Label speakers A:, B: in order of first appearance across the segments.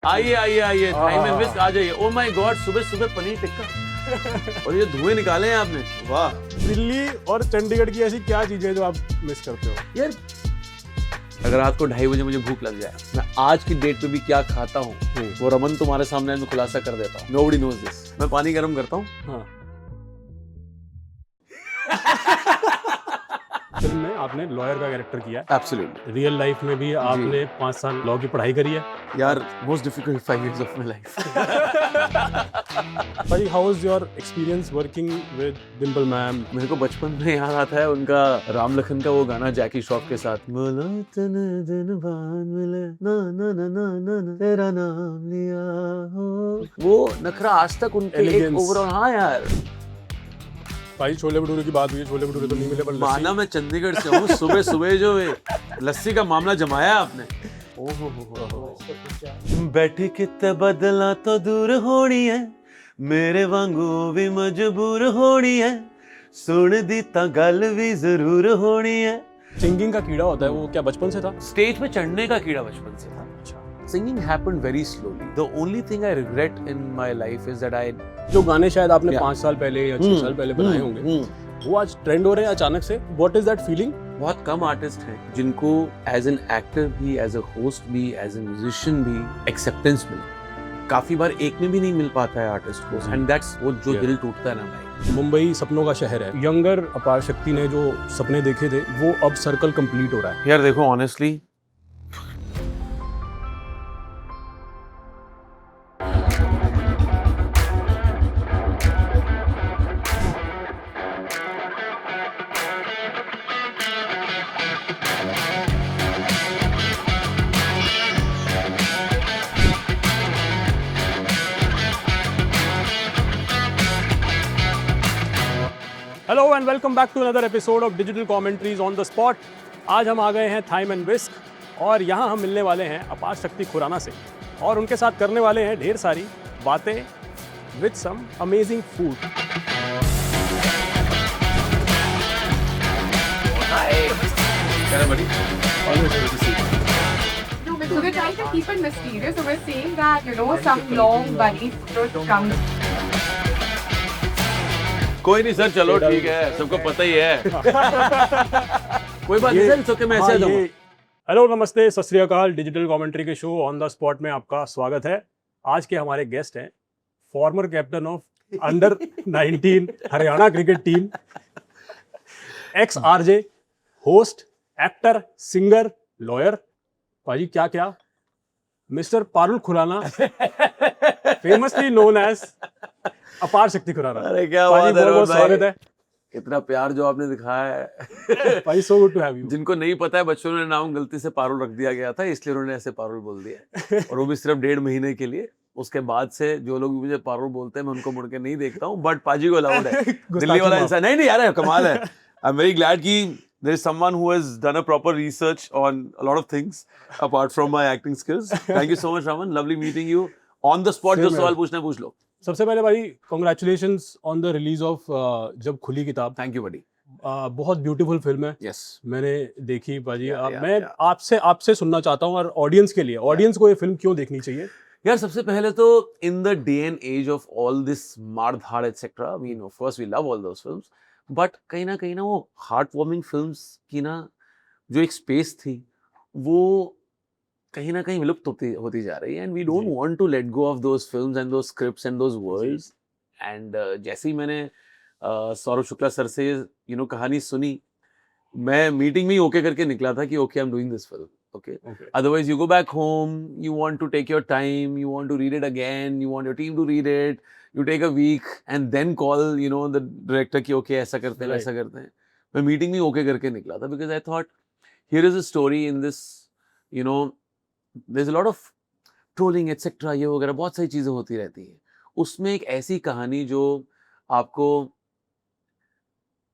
A: आइए आइए आइए, टाइम एंड विस्क आ जाइए। ओ माय गॉड, सुबह सुबह पनीर टिक्का और ये धुएं निकाले हैं आपने, वाह।
B: दिल्ली और चंडीगढ़ की ऐसी क्या चीजें हैं जो आप मिस करते हो?
A: यार अगर रात को 2:30 बजे मुझे भूख लग जाए, मैं आज की डेट पे भी क्या खाता हूँ वो रमन तुम्हारे सामने मैं खुलासा कर देता हूँ। Nobody knows this. मैं पानी गर्म करता हूँ।
B: हाँ। फिल्म में आपने लॉयर का कैरेक्टर किया है।
A: एब्सोल्युटली।
B: रियल लाइफ में भी आपने 5 साल लॉ की पढ़ाई करी है।
A: यार most difficult 5 years of my life.
B: भाई, how was your experience working with Dimple ma'am?
A: मेरे को बचपन में याद आता है उनका राम लखन का वो गाना जैकी श्रॉफ के साथ, बोलो इतने दिन बाद मिले ना ना ना ना ना ना, तेरा नाम लिया हो। वो नखरा आज तक उनके एक
B: Elegance.
A: ओवरऑल। हाँ यार,
B: भाई छोले भटूरे की बात हुई है, छोले भटूरे तो नहीं मिले पर
A: माना मैं चंडीगढ़ से हूँ, सुबह सुबह जो ये लस्सी का मामला जमाया आपने। ओहो हो। बैठी किते बदला तो दूर होनी है, मेरे वांगू भी मजबूर होनी है, सुन दी ता गल भी जरूर होनी है।
B: सिंगिंग का कीड़ा होता है, वो क्या बचपन से था?
A: स्टेज पे चढ़ने का कीड़ा बचपन से था। Singing happened very slowly. The only thing I regret in my life is that I
B: जो गाने शायद आपने
A: Yeah.
B: 5 साल पहले या 6 साल पहले बनाए होंगे, वो आज ट्रेंड हो रहे हैं अचानक से। What is that feeling?
A: बहुत कम आर्टिस्ट हैं जिनको एज एन एक्टर भी, एज अ होस्ट भी, एज ए म्यूजिशियन भी एक्सेप्टेंस मिले। काफी बार एक में भी नहीं मिल पाता है आर्टिस्ट को, एंड दैट्स वो जो दिल टूटता है ना भाई।
B: मुंबई सपनों का शहर है। यंगर अपार शक्ति ने जो सपने देखे थे वो अब सर्कल कंप्लीट हो रहा है।
A: यार देखो, honestly
B: hello and welcome back to another episode of digital commentaries on the spot. आज हम आ गए हैं थाइम एंड विस्क और यहाँ हम मिलने वाले हैं अपार शक्ति खुराना से और उनके साथ करने वाले हैं ढेर सारी बातें with some amazing food.
C: So we're trying to keep it mysterious. So we're saying that, you know, some long bunny fruit comes.
A: कोई नहीं सर, चलो ठीक है, सबको पता ही है। कोई बात नहीं सर, ओके, मैं ऐसे दूंगा।
B: हेलो नमस्ते सत श्री अकाल। डिजिटल कमेंट्री के शो ऑन द स्पॉट में आपका स्वागत है। आज के हमारे गेस्ट हैं former captain of under 19 Haryana cricket team, ex RJ, host, actor, singer, lawyer. पाजी क्या क्या, mister Parul Khurana, famously known as Aparshakti Khurana.
A: अरे क्या
B: पाजी,
A: बात है,
B: बहुत स्वागत है।
A: इतना प्यार जो आपने दिखाया है।
B: भाई, so good to have you.
A: जिनको नहीं पता है, बच्चों ने नाम गलती से पारुल रख दिया गया था, इसलिए उन्होंने ऐसे पारुल बोल दिया और वो भी सिर्फ 1.5 महीने के लिए। उसके बाद से जो लोग मुझे पारुल बोलते हैं मैं उनको मुड़ के नहीं देखता हूँ, बट पाजी को अलाउड है। दिल्ली वाला इंसान नहीं यार, कमाल है। आई एम वेरी ग्लैड कि there is someone who has done a proper research on a lot of things apart from my acting skills. Thank you so much, Raman. Lovely meeting you. On the spot, जो सवाल पूछना है पूछ लो।
B: सबसे पहले भाई, congratulations on the release of Jab Khuli Kitaab.
A: Thank you buddy.
B: बहुत beautiful film है।
A: यस,
B: मैंने देखी पाजी।
A: Yeah,
B: मैं
A: yeah.
B: आपसे सुनना चाहता हूँ और ऑडियंस के लिए, ऑडियंस को ये फिल्म क्यों देखनी चाहिए?
A: यार सबसे पहले तो in the day and age of all this मार धाड़ etcetera, we know first we love all those films, but कहीं ना वो हार्ट वार्मिंग फिल्म्स की ना जो एक स्पेस थी वो कहीं ना कहीं विलुप्त होती जा रही है, and we don't want to let go of those films and those scripts and those worlds. And जैसे ही मैंने सौरभ शुक्ला सर से कहानी सुनी, मैं मीटिंग में ही ओके करके निकला था कि okay, I am doing this film. Okay. Otherwise, you go back home, you want to take your time, you want to read it again, you want your team to read it, you take a week and then call, the director कि okay, ऐसा करते हैं, वैसा करते हैं। मैं meeting में okay करके निकला था because I thought here is a story in this, there's a lot of trolling etc. ये वगैरह बहुत सारी चीजें होती रहती हैं। उसमें एक ऐसी कहानी जो आपको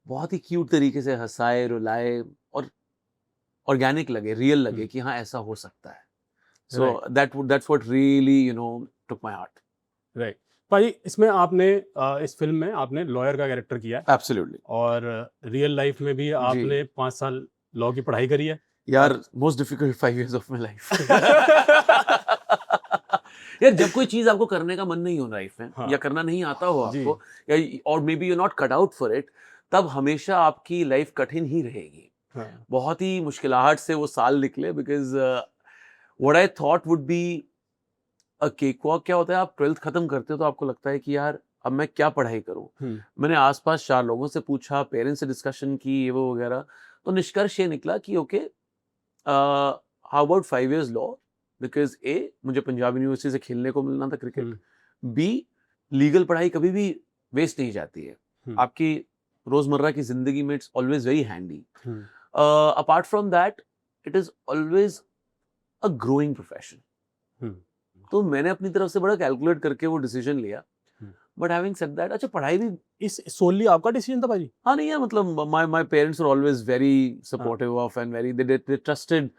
A: बहुत ही क्यूट तरीके से हंसाए, रुलाए और ऑर्गेनिक लगे, रियल लगे कि हाँ ऐसा हो सकता है। So that's what really took my heart.
B: Right भाई, इसमें आपने इस फिल्म में आपने लॉयर का कैरेक्टर किया है।
A: एब्सोल्युटली।
B: और रियल लाइफ में भी आपने 5 साल लॉ की पढ़ाई करी है।
A: यार most difficult 5 years of my life. यार जब कोई चीज आपको करने का मन नहीं हो लाइफ में,
B: हाँ।
A: या करना नहीं आता हो
B: जी।
A: आपको, या और may be you not cut out for it, तब हमेशा आपकी लाइफ कठिन ही रहेगी।
B: हाँ।
A: बहुत ही मुश्किलाहट से वो साल निकले, because what I thought would be a cake walk. क्या होता है, आप 12th खत्म करते हो तो आपको लगता है कि यार अब मैं क्या पढ़ाई करूं।
B: हम्म,
A: मैंने आसपास 4 लोगों से पूछा, पेरेंट्स से डिस्कशन की, ये वो वगैरह, तो निष्कर्ष ये निकला कि okay, how about 5 years law, because uh मुझे पंजाब यूनिवर्सिटी से खेलने को मिलना था क्रिकेट,
B: हम्म,
A: बी लीगल पढ़ाई कभी भी वेस्ट नहीं जाती है,
B: हम्म,
A: आपकी रोजमर्रा की जिंदगी में it's always very handy.
B: Hmm,
A: apart from that, it is always a growing profession.
B: Hmm,
A: तो मैंने अपनी तरफ से बड़ा कैलकुलेट करके वो डिसीजन लिया।
B: हम्म।
A: बट हैविंग सेड दैट, अच्छा पढ़ाई भी,
B: इस सोनली आपका डिसीजन था भाई?
A: हाँ नहीं है, मतलब my parents were always very supportive of, and very they trusted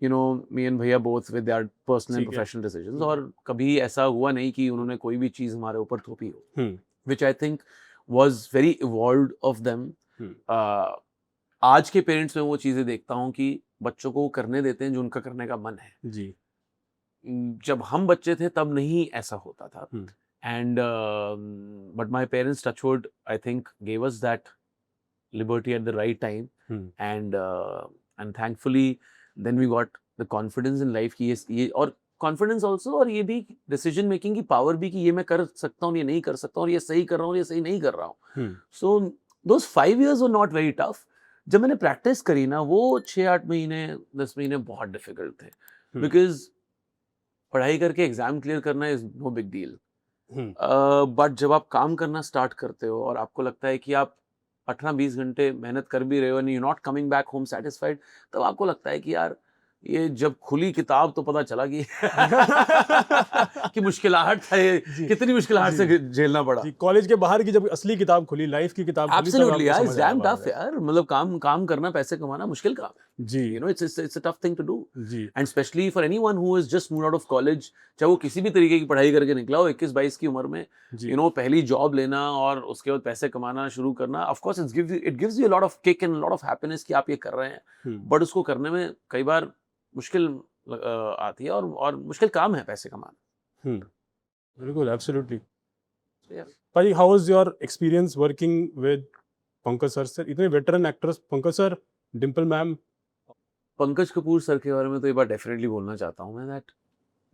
A: me and भैया both with their personal and
B: ठीक है।
A: प्रोफेशनल डिसीजंस,
B: हम्म,
A: और कभी ऐसा हुआ नहीं कि उन्होंने कोई भी चीज हमारे ऊपर थोपी हो,
B: हम्म,
A: which I think was very evolved of them.
B: हम्म,
A: आज के पेरेंट्स में वो चीजें देखता हूँ कि बच्चों को वो करने देते हैं जो उनका करने का मन है।
B: जी।
A: जब हम बच्चे थे तब नहीं ऐसा होता था,
B: hmm,
A: and but my parents touchwood I think gave us that liberty at the right time,
B: hmm,
A: and thankfully then we got the confidence in life कि ये और कॉन्फिडेंस ऑल्सो, और ये भी डिसीजन मेकिंग की पावर भी कि ये मैं कर सकता हूँ, ये नहीं कर सकता हूँ, और ये सही कर रहा हूँ, ये सही नहीं कर रहा हूँ।
B: Hmm,
A: so those 5 years were not very tough. जब मैंने प्रैक्टिस करी ना, वो 6-8 महीने 10 महीने बहुत डिफिकल्ट थे, बिकॉज पढ़ाई करके एग्जाम क्लियर करना is no big deal,
B: hmm,
A: but जब आप काम करना स्टार्ट करते हो और आपको लगता है कि आप 18-20 घंटे मेहनत कर भी रहे हो and you not coming back home satisfied, तब आपको लगता है कि यार ये जब खुली किताब तो पता चला कि कि मुश्किलाहट था ये,
B: जी,
A: कितनी मुश्किलाहट से
B: जी,
A: झेलना पड़ा।
B: जी। कॉलेज के बाहर की जब असली किताब खुली, लाइफ की किताब खुली, तब
A: एब्सोल्युटली
B: आपको
A: यार,
B: समझ आया
A: एग्जाम
B: बात
A: टफ
B: है।
A: यार, मतलब काम करना, पैसे कमाना मुश्किल काम है।
B: जी,
A: it's a tough thing to do,
B: ji,
A: and especially for anyone who is just moved out of college, चाहे वो किसी भी तरीके की पढ़ाई करके निकला हो 21-22 की उम्र में,
B: जी,
A: पहली जॉब लेना और उसके बाद पैसे कमाना शुरू करना, of course it gives you a lot of kick and a lot of happiness कि आप ये कर रहे हैं,
B: हम्म,
A: बट उसको करने में कई बार मुश्किल आती है, और मुश्किल काम है पैसे कमाना।
B: हम्म, बिल्कुल, एब्सोल्युटली।
A: So, yeah.
B: भाई, how was your experience working with Pankaj sir, इतने veteran actors, Pankaj sir, Dimple ma'am?
A: Pankaj Kapoor sir के बारे में तो एक बार डेफिनेटली बोलना चाहता हूँ मैं, दैट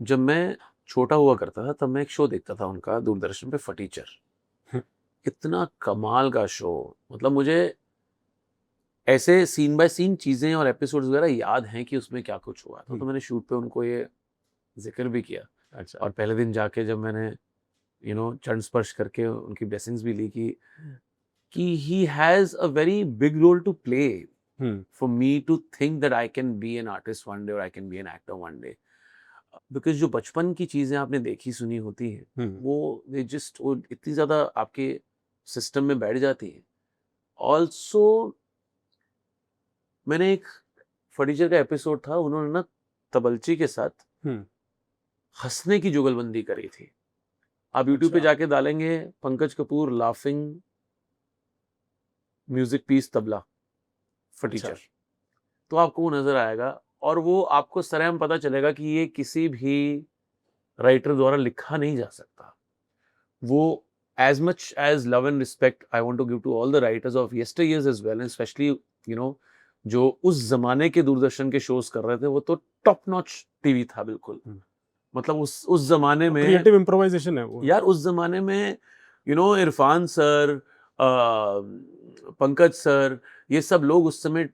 A: जब मैं छोटा हुआ करता था तब मैं एक शो देखता था उनका दूरदर्शन पे, फटीचर। इतना कमाल का शो, मतलब मुझे ऐसे सीन बाय सीन चीजें और एपिसोड्स वगैरह याद हैं कि उसमें क्या कुछ हुआ था, तो मैंने शूट पे उनको ये जिक्र भी किया,
B: अच्छा।
A: और पहले दिन जाके जब मैंने चरण स्पर्श करके उनकी ब्लेसिंग्स भी ली कि ही has a very big role to play
B: hmm,
A: for me to think that I can be an artist one day or I can be an actor one day, because जो बचपन की चीजें आपने देखी सुनी होती हैं,
B: हम्म,
A: वो वो इतनी ज्यादा आपके सिस्टम में बैठ जाती हैं। ऑल्सो मैंने एक फटीचर का एपिसोड था, उन्होंने ना तबलची के साथ
B: हम्म,
A: हंसने की जुगलबंदी करी थी। आप यूट्यूब पे
B: अच्छा।
A: जाके डालेंगे Pankaj Kapoor laughing music piece tabla फटीचर, तो आपको वो नजर आएगा, और वो आपको सरहम पता चलेगा कि ये किसी भी राइटर द्वारा लिखा नहीं जा सकता। वो as much as love and respect I want to give to all the writers of yesteryears as well, and especially जो उस जमाने के दूरदर्शन के शोज कर रहे थे, वो तो टॉप नॉच टीवी था बिल्कुल। मतलब उस जमाने में
B: क्रिएटिव इम्प्रोवाइजेशन है वो।
A: यार, उस जमाने में इरफान सर, पंकज सर, ये सब लोग उस समय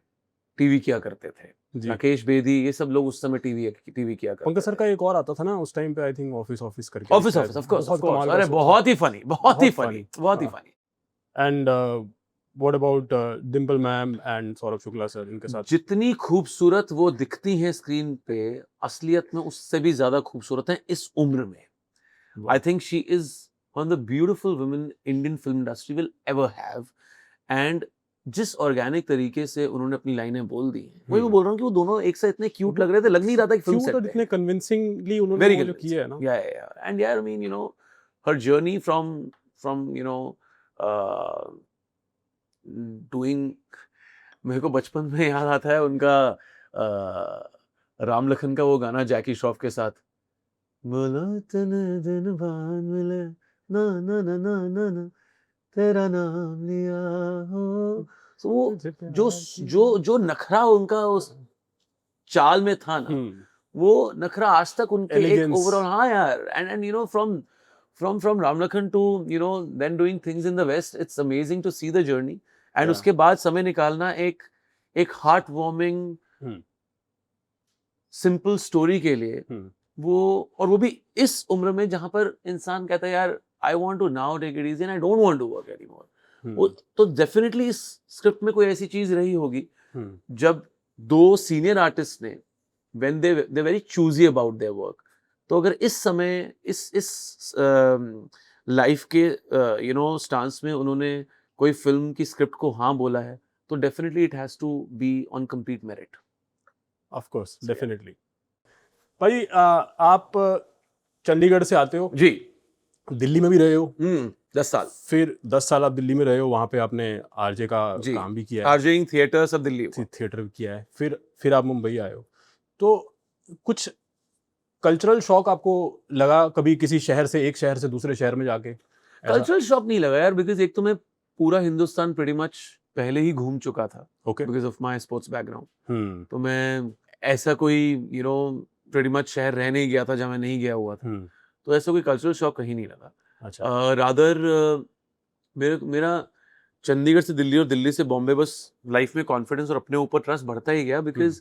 A: टीवी किया करते थे।
B: जी।
A: राकेश बेदी, ये सब लोग उस समय टीवी किया करते
B: पंकज सर
A: थे।
B: का एक और आता था ना उस टाइम पे, आई थिंक ऑफिस करके।
A: ऑफिस ऑफ कोर्स, अरे बहुत ही फनी, बहुत ही
B: हाँ।
A: Funny.
B: And what about Dimple ma'am and Saurabh Shukla sir, इनके साथ?
A: जितनी खूबसूरत वो दिखती हैं स्क्रीन पे, असलियत में उससे भी ज्यादा खूबसूरत हैं इस उम्र में। I think she is one of the beautiful women Indian film industry will ever have, and जिस ऑर्गेनिक तरीके से उन्होंने अपनी लाइनें बोल दी हैं, वही मैं बोल रहा हूँ कि वो दोनों एक साथ इतने क्यूट लग रहे थे, लग नहीं रहा था कि फिल्म सेट पे।
B: इतने कन्विंसिंगली उन्होंने
A: Very
B: वो जो
A: convincing.
B: किया है ना।
A: Yeah. And yeah, I mean, her journey from doing, मेरे को बचपन में याद आता है उनका राम लखन का वो गाना जैकी श्रॉफ के साथ, बोलो तने दिन बाद मिले ना ना ना ना ना ना तेरा नाम लिया हो। So वो जो जो जो नखरा उनका उस चाल में था ना, वो नखरा आज तक उनके एक
B: एलिगेंस
A: ओवरऑल, हाँ यार, and you know from Ram Lakhan to you know then doing things in the west, it's amazing to see the journey. And उसके बाद समय निकालना एक एक हार्ट वार्मिंग सिंपल स्टोरी के लिए, वो, और वो भी इस उम्र में जहां पर इंसान कहता है यार I want to now take it easy and I don't want to work anymore. तो डेफिनेटली इस स्क्रिप्ट में कोई ऐसी चीज रही होगी जब दो सीनियर आर्टिस्ट ने when they very choosy about their work, तो अगर इस समय इस लाइफ के यू नो स्टांस में उन्होंने कोई फिल्म की स्क्रिप्ट को हाँ बोला है, तो definitely it has to be on complete merit.
B: Of course, definitely. भाई आप चंडीगढ़ से आते हो
A: जी।
B: दिल्ली में भी रहे हो
A: 10 साल।
B: फिर 10 साल आप दिल्ली में रहे हो, वहाँ पे आपने आरजे का काम भी किया है,
A: आरजेइंग थिएटर सब दिल्ली हुआ।
B: थिएटर भी किया है, फिर आप मुंबई आए हो। तो कुछ कल्चरल शॉक आपको लगा कभी किसी शहर से, एक शहर से दूसरे शहर में जाके?
A: कल्चरल शॉक नहीं लगा यार, बिकॉज एक तो मैं पूरा हिंदुस्तान प्रीटी मच पहले ही घूम चुका था,
B: okay,
A: because of my sports background. तो मैं ऐसा कोई यू नो प्रीटी मच शहर रह नहीं गया था जहाँ मैं नहीं गया हुआ था, तो ऐसा कोई कल्चरल शॉक कहीं नहीं लगा।
B: अच्छा।
A: रादर मेरा चंडीगढ़ से दिल्ली और दिल्ली से बॉम्बे बस लाइफ में कॉन्फिडेंस और अपने ऊपर ट्रस्ट बढ़ता ही गया, बिकॉज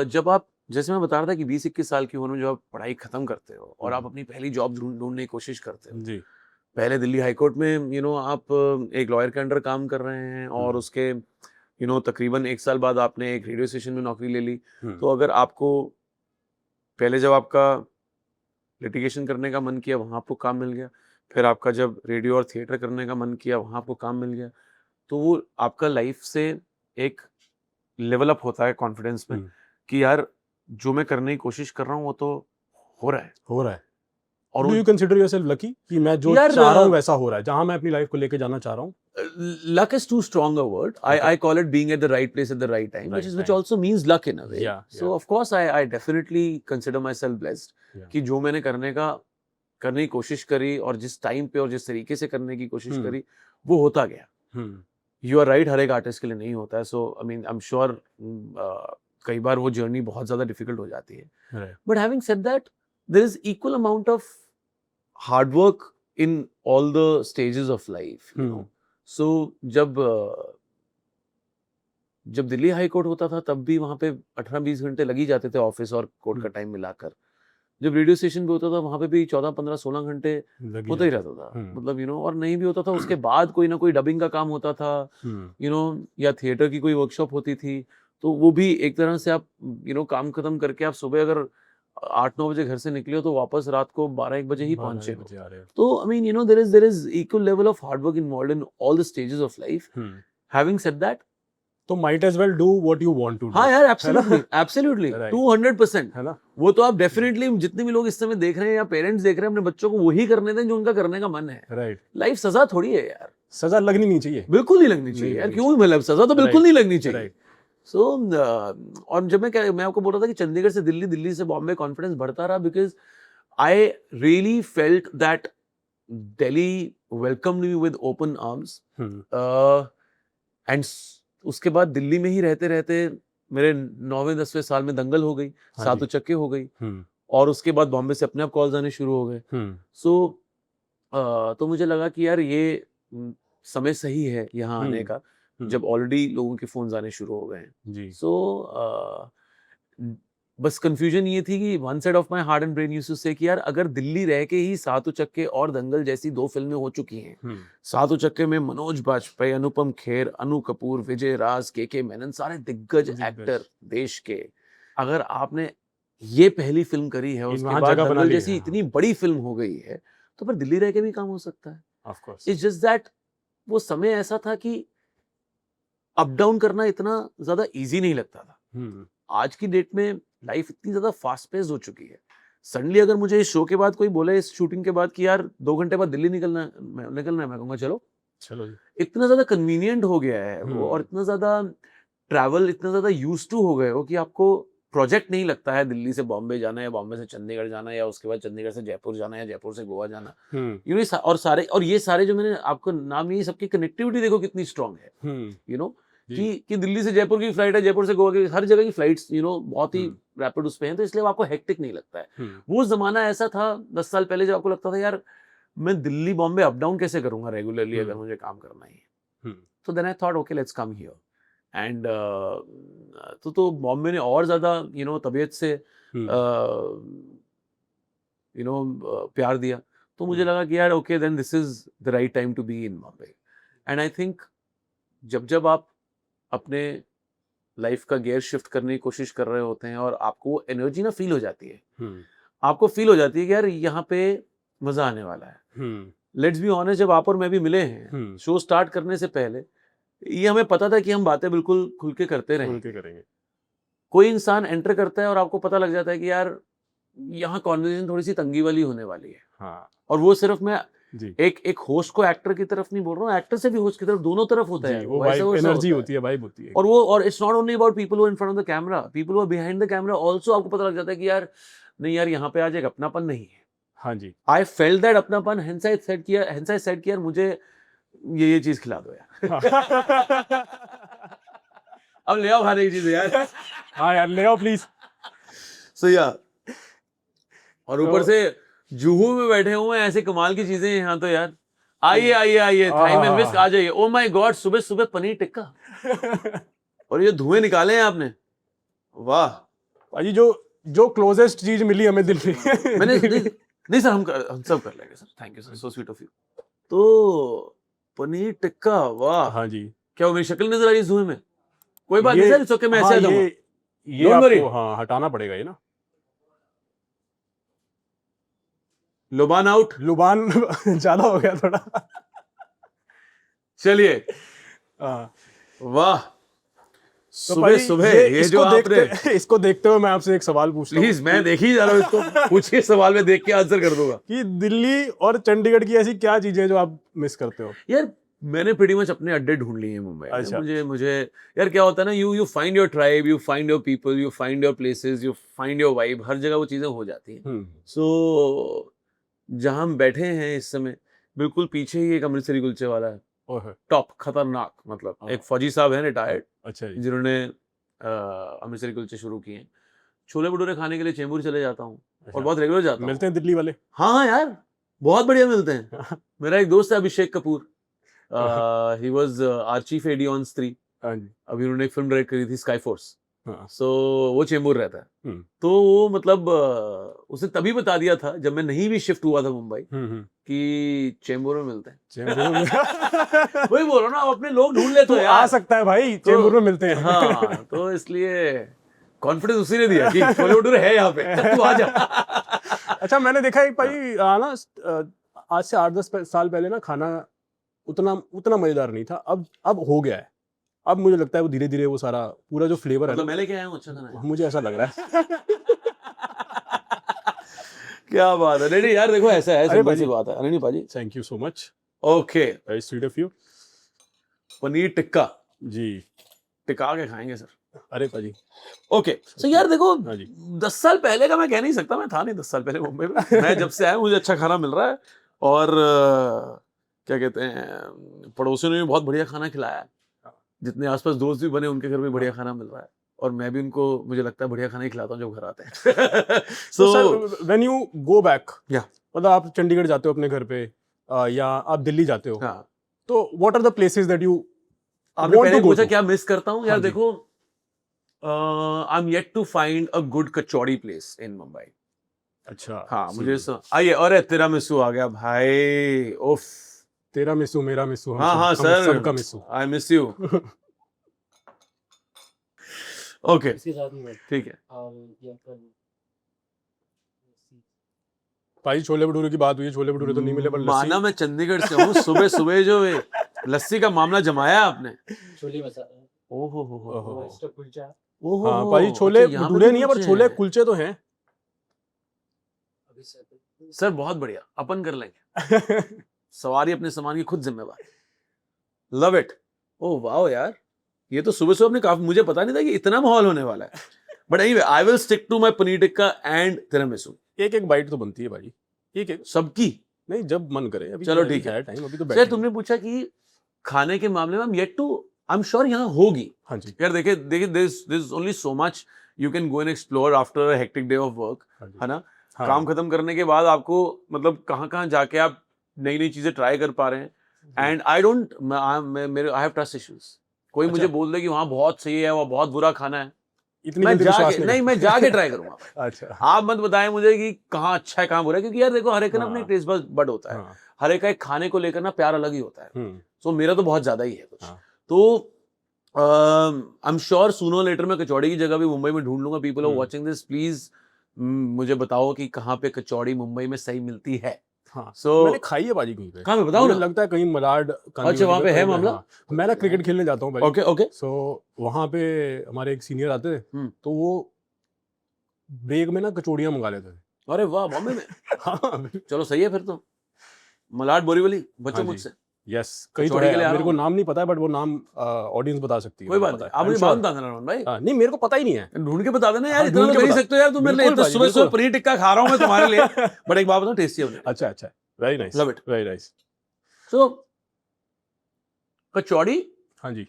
A: जब आप, जैसे मैं बता रहा था कि 20-21 साल की उम्र में जब आप पढ़ाई खत्म करते हो और आप अपनी पहली जॉब ढूंढने की कोशिश करते हो
B: जी,
A: पहले दिल्ली हाई कोर्ट में यू नो आप एक लॉयर के अंडर काम कर रहे हैं, और उसके यू नो तकरीबन 1 साल बाद आपने एक रेडियो स्टेशन में नौकरी ले ली। तो अगर आपको पहले जब आपका लिटिगेशन करने का मन किया वहाँ आपको काम मिल गया, फिर आपका जब रेडियो और थिएटर करने का मन किया वहाँ आपको काम मिल गया, तो वो आपका लाइफ से एक लेवल अप होता है कॉन्फिडेंस में कि यार जो मैं करने की कोशिश कर रहा हूँ वो तो हो रहा है।
B: और do you consider yourself lucky कि मैं जो चाह रहा हूँ वैसा हो रहा है, जहां मैं अपनी लाइफ को लेके जाना चाह रहा हूँ?
A: Luck is too strong a word. I call it being at the right place at the right time, which also means luck in a way. So of course I definitely consider myself blessed कि जो मैंने करने की कोशिश करी और जिस time पे और जिस तरीके से करने की कोशिश करी वो होता गया। You are right, हर एक आर्टिस्ट के लिए नहीं होता है। So I mean I'm sure कई बार वो जर्नी बहुत ज्यादा डिफिकल्ट हो जाती है। But having said that, there is equal amount of hard work in all the stages of life, you know. So जब दिल्ली हाई कोर्ट होता था तब भी वहाँ पे 18-20 घंटे लग ही जाते थे ऑफिस और कोर्ट का टाइम मिलाकर। जब रेडियो स्टेशन पे होता था वहाँ पे भी 14, 15, 16 घंटे होता ही रहता था, मतलब यू नो। और नहीं भी होता था उसके बाद कोई ना कोई डबिंग का काम होता था, यू नो, या थिएटर की कोई वर्कशॉप होती थी, तो वो भी एक तरह से आप यू नो काम खत्म करके आप सुबह अगर 8-9 बजे घर से निकले हो तो वापस रात को 12-1 बजे ही पहुंचे हो। तो I mean you know there is equal level of hard work involved in all the stages of life. Having said that,
B: तो might as well do what you want to do.
A: हाँ यार, एब्सोल्युटली 200%,
B: है ना।
A: वो तो आप definitely, जितने भी लोग इस समय देख रहे हैं या पेरेंट्स देख रहे हैं, अपने बच्चों को वही करने दें जो उनका करने का मन है।
B: राइट।
A: लाइफ सजा थोड़ी है यार,
B: सजा लगनी नहीं चाहिए,
A: बिल्कुल नहीं लगनी चाहिए यार। क्यों, मतलब सजा तो बिल्कुल नहीं लगनी चाहिए। सो और जब मैं आपको बोल रहा था कि चंडीगढ़ से दिल्ली, दिल्ली से बॉम्बे, कॉन्फिडेंस बढ़ता रहा because I really felt that Delhi welcomed me with open arms. And उसके बाद दिल्ली में ही रहते रहते मेरे 9वें-10वें साल में दंगल हो गई, सात उचक्के हो गई, और उसके बाद बॉम्बे से अपने आप कॉल्स आने शुरू हो गए। सो तो मुझे लगा कि यार ये समय सही है यहाँ आने का, जब ऑलरेडी लोगों के फोन्स आने शुरू हो गए हैं। सो बस कंफ्यूजन ये थी कि one side of my heart and brain used to say कि यार अगर दिल्ली रह के ही सात उचक्के और दंगल जैसी 2 फिल्में हो चुकी हैं, सात उचक्के में मनोज बाजपेयी, अनुपम खेर, अनु कपूर, विजय राज, के मेनन, सारे दिग्गज एक्टर देश के, अगर आपने ये पहली फिल्म करी है, उसके बाद दंगल जैसी इतनी बड़ी फिल्म हो गई है, तो फिर दिल्ली रह के भी काम हो सकता है। Of course, it's just that वो समय ऐसा था कि अप डाउन करना इतना ज्यादा इजी नहीं लगता था। आज की डेट में लाइफ इतनी ज्यादा फास्ट पेस्ड हो चुकी है, सडनली अगर मुझे इस शो के बाद कोई बोले, इस शूटिंग के बाद, कि यार 2 घंटे बाद दिल्ली निकलना है, मैं कहूँगा चलो जी। इतना ज्यादा कन्वीनियंट हो गया है वो, और इतना ज्यादा ट्रैवल, इतना ज्यादा यूज्ड टू हो गए हो कि आपको प्रोजेक्ट नहीं लगता है दिल्ली से बॉम्बे जाना या बॉम्बे से चंडीगढ़ जाना या उसके बाद चंडीगढ़ से जयपुर जाना या जयपुर से गोवा जाना, यू नो, और ये सारे जो मैंने आपको नाम लिए, सबकी कनेक्टिविटी देखो कितनी स्ट्रांग है, यू नो, कि दिल्ली से जयपुर की फ्लाइट है, जयपुर से गोवा की, हर जगह की फ्लाइट्स, यू नो, बहुत ही रैपिड उस पे हैं, तो इसलिए आपको हेक्टिक नहीं लगता है। वो जमाना ऐसा था 10 साल पहले, जब आपको लगता था यार मैं दिल्ली बॉम्बे अप डाउन कैसे करूंगा रेगुलरली अगर मुझे काम करना ही है। तो then I thought okay let's come here and तो बॉम्बे ने और ज्यादा, यू नो, तबीयत से यू नो प्यार दिया। तो मुझे लगा कि यार okay then this is the right time to be in Bombay. And I think जब आप अपने लाइफ का गियर शिफ्ट करने की कोशिश कर रहे होते हैं और आपको वो एनर्जी ना फील हो जाती है, आपको फील हो जाती है कि यार यहाँ पे मजा आने वाला है। लेट्स बी ऑनेस्ट, जब आप और मैं भी मिले हैं शो स्टार्ट करने से पहले, ये हमें पता था कि हम बातें बिल्कुल खुल के करते रहेंगे। कोई इंसान एंटर करता है और आपको पता लग जाता है कि यार यहाँ कॉन्वर्सेशन थोड़ी सी तंगी वाली होने वाली है।
B: हाँ। और
A: वो सिर्फ मैं एक होस्ट को एक्टर की तरफ नहीं बोल रहा हूँ, एक्टर से भी होस्ट की तरफ, दोनों तरफ होता है,
B: वो एनर्जी होती है, वाइब होती है।
A: और it's not only about people who in front of the camera, people who are behind the camera also. आपको पता लग जाता है कि यार नहीं यार यहाँ पे आज एक अपनापन नहीं है।
B: हाँ जी,
A: आई फेल्ट दैट अपनापन, हेंस आई सेड किया मुझे ये चीज खिला दो यार। अब ले आओ खाने की चीज यार।
B: हाँ यार ले आओ प्लीज।
A: सो या, और ऊपर से जुहू में बैठे हुए हैं, ऐसे कमाल की चीजें यहाँ तो यार। आइए थाई में मिस आ जाइए। ओ माय गॉड, सुबह सुबह पनीर टिक्का और ये धुएं निकाले हैं आपने, वाह
B: भाजी। जो क्लोजेस्ट चीज मिली हमें दिल्ली
A: मैंने नहीं सर, हम सब कर लेंगे sir, thank you sir, so sweet of you. तो पनीर टिक्का, वाह।
B: हाँ जी,
A: क्या वो मेरी शक्ल नजर आ रही है धुएं में? कोई बात नहीं सर, इट्स ओके, मैं ऐसे आ जाऊंगा।
B: ये आपको हाँ हटाना पड़ेगा ये ना।
A: लुबान आउट,
B: लुबान ज्यादा हो गया थोड़ा।
A: चलिए, वाह। सुबह सुबह ये जो आपने
B: इसको देखते हुए मैं आपसे एक सवाल पूछता हूँ।
A: प्लीज, मैं देख ही जा रहा हूँ इसको, पूछिए सवाल, में देख के आंसर कर दूंगा।
B: कि दिल्ली और चंडीगढ़ की ऐसी क्या चीजें जो आप मिस करते हो?
A: यार मैंने प्रीटी मच अपने अड्डे ढूंढ लिए हैं मुंबई में।
B: अच्छा।
A: मुझे यार क्या होता है ना, you find your tribe, you find your people, you find your places, you find your vibe, हर जगह वो चीजें हो जाती हैं। सो जहां हम बैठे हैं इस समय, बिल्कुल पीछे ही एक अमृतसरी कुलचे वाला है, टॉप खतरनाक, मतलब एक फौजी साहब हैं रिटायर्ड,
B: अच्छा,
A: जिन्होंने अमृतसरी कुलचे शुरू किए हैं। छोले भटूरे खाने के लिए चेंबूर चले जाता हूँ और बहुत रेगुलर जाता हूँ।
B: मिलते हैं दिल्ली वाले?
A: हाँ यार, बहुत बढ़िया मिलते हैं। मेरा एक दोस्त है Abhishek Kapoor, he was our chief AD on Stree. अभी उन्होंने एक फिल्म डायरेक्ट करी थी स्काई फोर्स, सो वो चेंबूर रहता है। तो वो मतलब उसे तभी बता दिया था जब मैं नहीं भी शिफ्ट हुआ था मुंबई कि चेंबूर में मिलते हैं।
B: चेंबूर में
A: वही बोल रहा हूँ ना, अपने लोग ढूंढ ले तो यार
B: आ सकता है भाई, चेंबूर में मिलते हैं।
A: हाँ, तो इसलिए कॉन्फिडेंस उसी ने दिया कि छोले भटूरे है यहाँ पे, तू आ जा।
B: अच्छा, मैंने देखा है भाई ना, आज से 8-10 साल पहले ना खाना उतना मजेदार नहीं था, अब हो गया है। अब मुझे लगता है वो धीरे धीरे वो सारा पूरा जो फ्लेवर है,
A: मैं लेके आया हूँ अच्छा खाना,
B: मुझे ऐसा लग रहा है।
A: क्या बात है। नहीं यार देखो, ऐसा है, सिंपल सी बात है। नहीं पाजी,
B: thank you so much.
A: Okay,
B: very sweet of you.
A: Paneer tikka
B: जी,
A: टिका के खाएंगे सर।
B: अरे पाजी,
A: ओके। सो यार देखो,
B: हाँ जी,
A: 10 साल पहले का मैं कह नहीं सकता, मैं था नहीं 10 साल पहले मुंबई में। मैं जब से आया मुझे अच्छा खाना मिल रहा है, और क्या कहते हैं, पड़ोसियों ने भी बहुत बढ़िया खाना खिलाया है। जितने आसपास दोस्त भी बने उनके घर में बढ़िया खाना मिल रहा है, और मैं भी उनको, मुझे लगता है, बढ़िया खाना ही खिलाता हूँ जब घर आते हैं।
B: So when you go back,
A: या
B: मतलब आप चंडीगढ़ जाते हो अपने घर पे, या आप दिल्ली जाते हो,
A: हाँ,
B: तो what are the places that you
A: आपने पहले पूछा क्या मिस करता हूँ? यार
B: हाँ
A: देखो, I am yet to find a good kachori place in Mumbai.
B: अच्छा,
A: हाँ, मुझे आइए, अरे तेरा मिसू आ गया भाई, उफ,
B: तेरा मिसू मेरा मिसू,
A: हाँ सर,
B: सबका miss you,
A: I miss you. Okay, ठीक है।
B: भाई छोले भटूरे की बात हुई, छोले भटूरे तो नहीं मिले, पर
A: माना मैं चंडीगढ़ से हूँ, सुबह सुबह जो लस्सी का मामला जमाया आपने,
C: छोले मसाला,
A: ओहो,
B: हाँ भाई, छोले भटूरे नहीं है पर छोले कुलचे तो हैं
A: सर। बहुत बढ़िया, अपन कर लेंगे। सवारी अपने सामान की खुद जिम्मेवार। Love it. ओह वाह यार, ये तो सुबह सुबह अपने काफी, मुझे पता नहीं था कि इतना माहौल होने वाला है। But anyway I will stick to my paneer tikka and tiramisu.
B: एक एक बाइट तो बनती है भाई, एक एक,
A: सबकी?
B: नहीं जब मन करे। अभी
A: चलो
B: तो
A: ठीक है।
B: टाइम, अभी तो
A: सर
B: बैठे
A: तुमने पूछा कि खाने के मामले में I'm yet to, I'm sure यहाँ होगी।
B: हाँ जी,
A: यार देखिए देखिए there's only so much you can go and explore after a hectic day of work,
B: हाँ जी,
A: है ना?
B: हाँ,
A: काम खत्म करने के बाद आपको मतलब कहाँ कहाँ जाके आप नई नई चीजें ट्राई कर पा रहे हैं। एंड आई डोंट, मेरे आई हैव ट्रस्ट इश्यूज। कोई मुझे
B: अच्छा।
A: बोल दे कि वहाँ बहुत सही है, वहाँ बहुत बुरा खाना है,
B: इतनी
A: मैं
B: जल्दी विश्वास
A: जाके नहीं, मैं जाके ट्राई करूंगा।
B: अच्छा,
A: आप मत बताएं मुझे कि कहाँ अच्छा है कहाँ बुरा है, क्योंकि यार देखो हर एक का ना अपना
B: हाँ।
A: टेस्ट बड होता है,
B: हाँ,
A: हर एक का एक खाने को लेकर ना प्यार अलग ही होता है।
B: हम्म,
A: सो मेरा तो बहुत ज्यादा ही है कुछ।
B: हाँ।
A: तो I am sure sooner later मैं कचौड़ी की जगह भी मुंबई में ढूंढ लूंगा। People are watching this, please मुझे बताओ कि कहाँ पे कचौड़ी मुंबई में सही मिलती है।
B: हाँ,
A: So,
B: मैंने खाई है बाजी कहीं पे।
A: कहाँ पे बताओ
B: मुझे
A: ना।
B: लगता है कहीं मलाड
A: अच्छा, वहाँ पे है मामला?
B: हाँ, मैं ना क्रिकेट खेलने जाता हूँ भाई।
A: Okay okay.
B: सो वहाँ पे हमारे एक सीनियर आते थे,
A: हम्म।
B: तो वो ब्रेक में ना कचौड़ियाँ मंगा लेते थे।
A: अरे वाह, बॉम्बे में।
B: हाँ,
A: चलो सही है फिर तो। मलाड बोरीवली बच्चों
B: हाँ जी।
A: मुझसे।
B: यस, कहीं तो
A: कचौड़ी
B: है,
A: के लिए आ
B: मेरे
A: रहा
B: को
A: हूँ।
B: नाम नहीं पता है, बट वो नाम ऑडियंस बता सकती है।
A: कोई
B: मुझे
A: बात
B: पता
A: नहीं,
B: है।
A: आप
B: I'm
A: मुझे
B: sure।
A: बाद बता देना रोहन भाई।
B: हाँ, नहीं मेरे को पता ही नहीं है।
A: ढूंढ के बता देना यार,
B: हाँ,
A: इतना
B: ढूंढ
A: तो
B: के
A: कर ही
B: बता-
A: सकते हो यार, तुम मेरे लिए
B: बिल्कुल
A: इतना
B: भाई,
A: सुबह सुबह
B: बिल्कुल।
A: पनीर टिक्का खा रहा हूँ मैं तुम्हारे लिए। बट एक बात बताओ, टेस्टी है।
B: अच्छा अच्छा, very nice,
A: Love it.
B: Very nice.
A: So kachori
B: हाँ जी,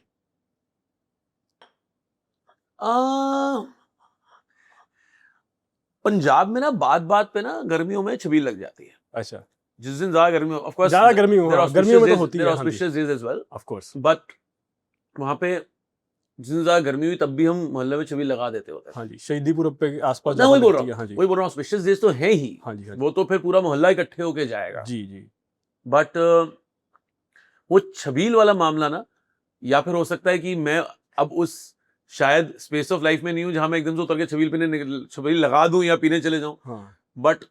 A: पंजाब में ना बात बात पे ना गर्मियों में छबील लग जाती है।
B: अच्छा,
A: जिस दिन ज्यादा गर्मी हो, ऑफ कोर्स
B: ज्यादा गर्मी हो, हाँ, गर्मियों में तो होती है। हाँ जी,
A: auspicious days as well,
B: of course.
A: But वहां पे जिस दिन ज्यादा गर्मी हुई तब भी हम मोहल्ले में छबील लगा देते होते हैं।
B: हाँ जी, शहीदीपुर पे आसपास
A: मैं वही
B: ज्यादा
A: बोल रहा
B: लगती है।
A: हूँ,
B: हाँ जी,
A: वही बोल रहा हूँ, ऑस्पिशियस डेज तो है ही,
B: हाँ जी, हाँ जी,
A: वो तो फिर पूरा मोहल्ला इकट्ठे होके जाएगा।
B: जी जी।
A: बट वो छबील वाला मामला ना, या फिर हो सकता है कि मैं अब उस शायद स्पेस ऑफ लाइफ में नहीं हूं जहां मैं एकदम से उतर के छबील लगा दूं या पीने चले जाऊं।
B: हाँ,
A: बट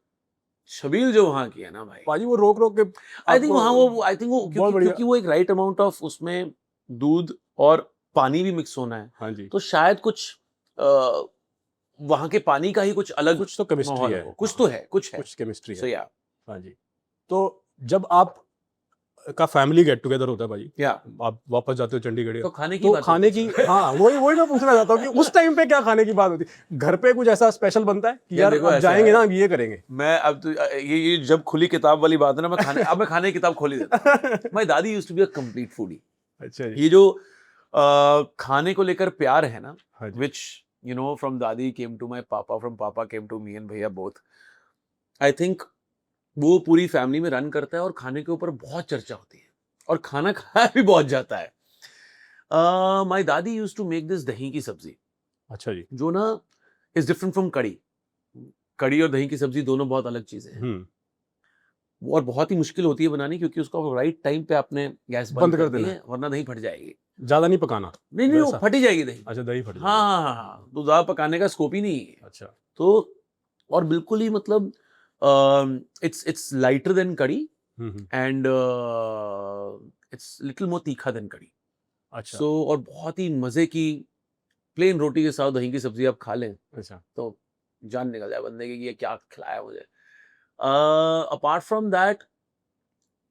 A: छबील जो वहां की है ना भाई,
B: पाजी वो रोक रोक के
A: आई थिंक
B: आपको-
A: वहां वो, आई थिंक वो
B: बहुत
A: क्योंकि
B: बढ़िया।
A: क्योंकि वो एक राइट अमाउंट ऑफ उसमें दूध और पानी भी मिक्स होना है,
B: हाँ जी,
A: तो शायद कुछ वहां के पानी का ही कुछ अलग
B: कुछ तो केमिस्ट्री
A: माहौल
B: है।
A: हो, कुछ
B: हाँ,
A: तो है, कुछ है।
B: कुछ केमिस्ट्री
A: सो
B: है।
A: या
B: हाँ जी, तो जब आप का फैमिली गेट टुगेदर होता है भाई,
A: या
B: आप वापस जाते हो चंडीगढ़,
A: तो खाने की
B: तो
A: बात
B: खाने की, हाँ वही वही मैं पूछना चाहता हूँ कि उस टाइम पे क्या खाने की बात होती है? घर पे कुछ ऐसा स्पेशल बनता है कि
A: यार
B: यार
A: देखो
B: अब
A: ऐसा
B: जाएंगे
A: है,
B: ना, अब ये करेंगे?
A: मैं अब तो ये जब खुली किताब वाली बात है ना, मैं खाने अब मैं खाने की किताब खोल ही देता। My dadi used to be a complete foodie.
B: अच्छा जी,
A: ये जो खाने को लेकर प्यार है ना,
B: हाँ जी,
A: which you know from दादी came to my papa, from papa came to me and भैया both, I think वो पूरी फैमिली में रन करता है और खाने के ऊपर बहुत चर्चा होती है और खाना खाया भी बहुत जाता है। My dadi used to make this दही की सब्जी,
B: अच्छा जी,
A: जो ना इज डिफरेंट फ्रॉम कड़ी। कड़ी और दही की सब्जी दोनों बहुत अलग चीजें हैं और बहुत ही मुश्किल होती है बनानी, क्योंकि उसको राइट टाइम पे आपने गैस
B: बंद
A: बंद
B: कर
A: करनी
B: देना
A: है, वरना दही फट जाएगी।
B: ज्यादा नहीं पकाना?
A: नहीं नहीं, वो
B: वैसा?
A: फटी जाएगी दही।
B: अच्छा, दही फट
A: हाँ हाँ हाँ हाँ, तो ज्यादा पकाने का स्कोप ही नहीं है।
B: अच्छा,
A: तो और बिल्कुल ही मतलब इट्स लाइटर देन कड़ी एंड इट्स लिटिल मोर तीखा देन कड़ी।
B: अच्छा,
A: सो और बहुत ही मजे की प्लेन रोटी के साथ दही की सब्जी आप खा लें
B: अच्छा,
A: तो जान निकल जाए बंदे की कि ये क्या खिलाया मुझे। अपार्ट फ्रॉम दैट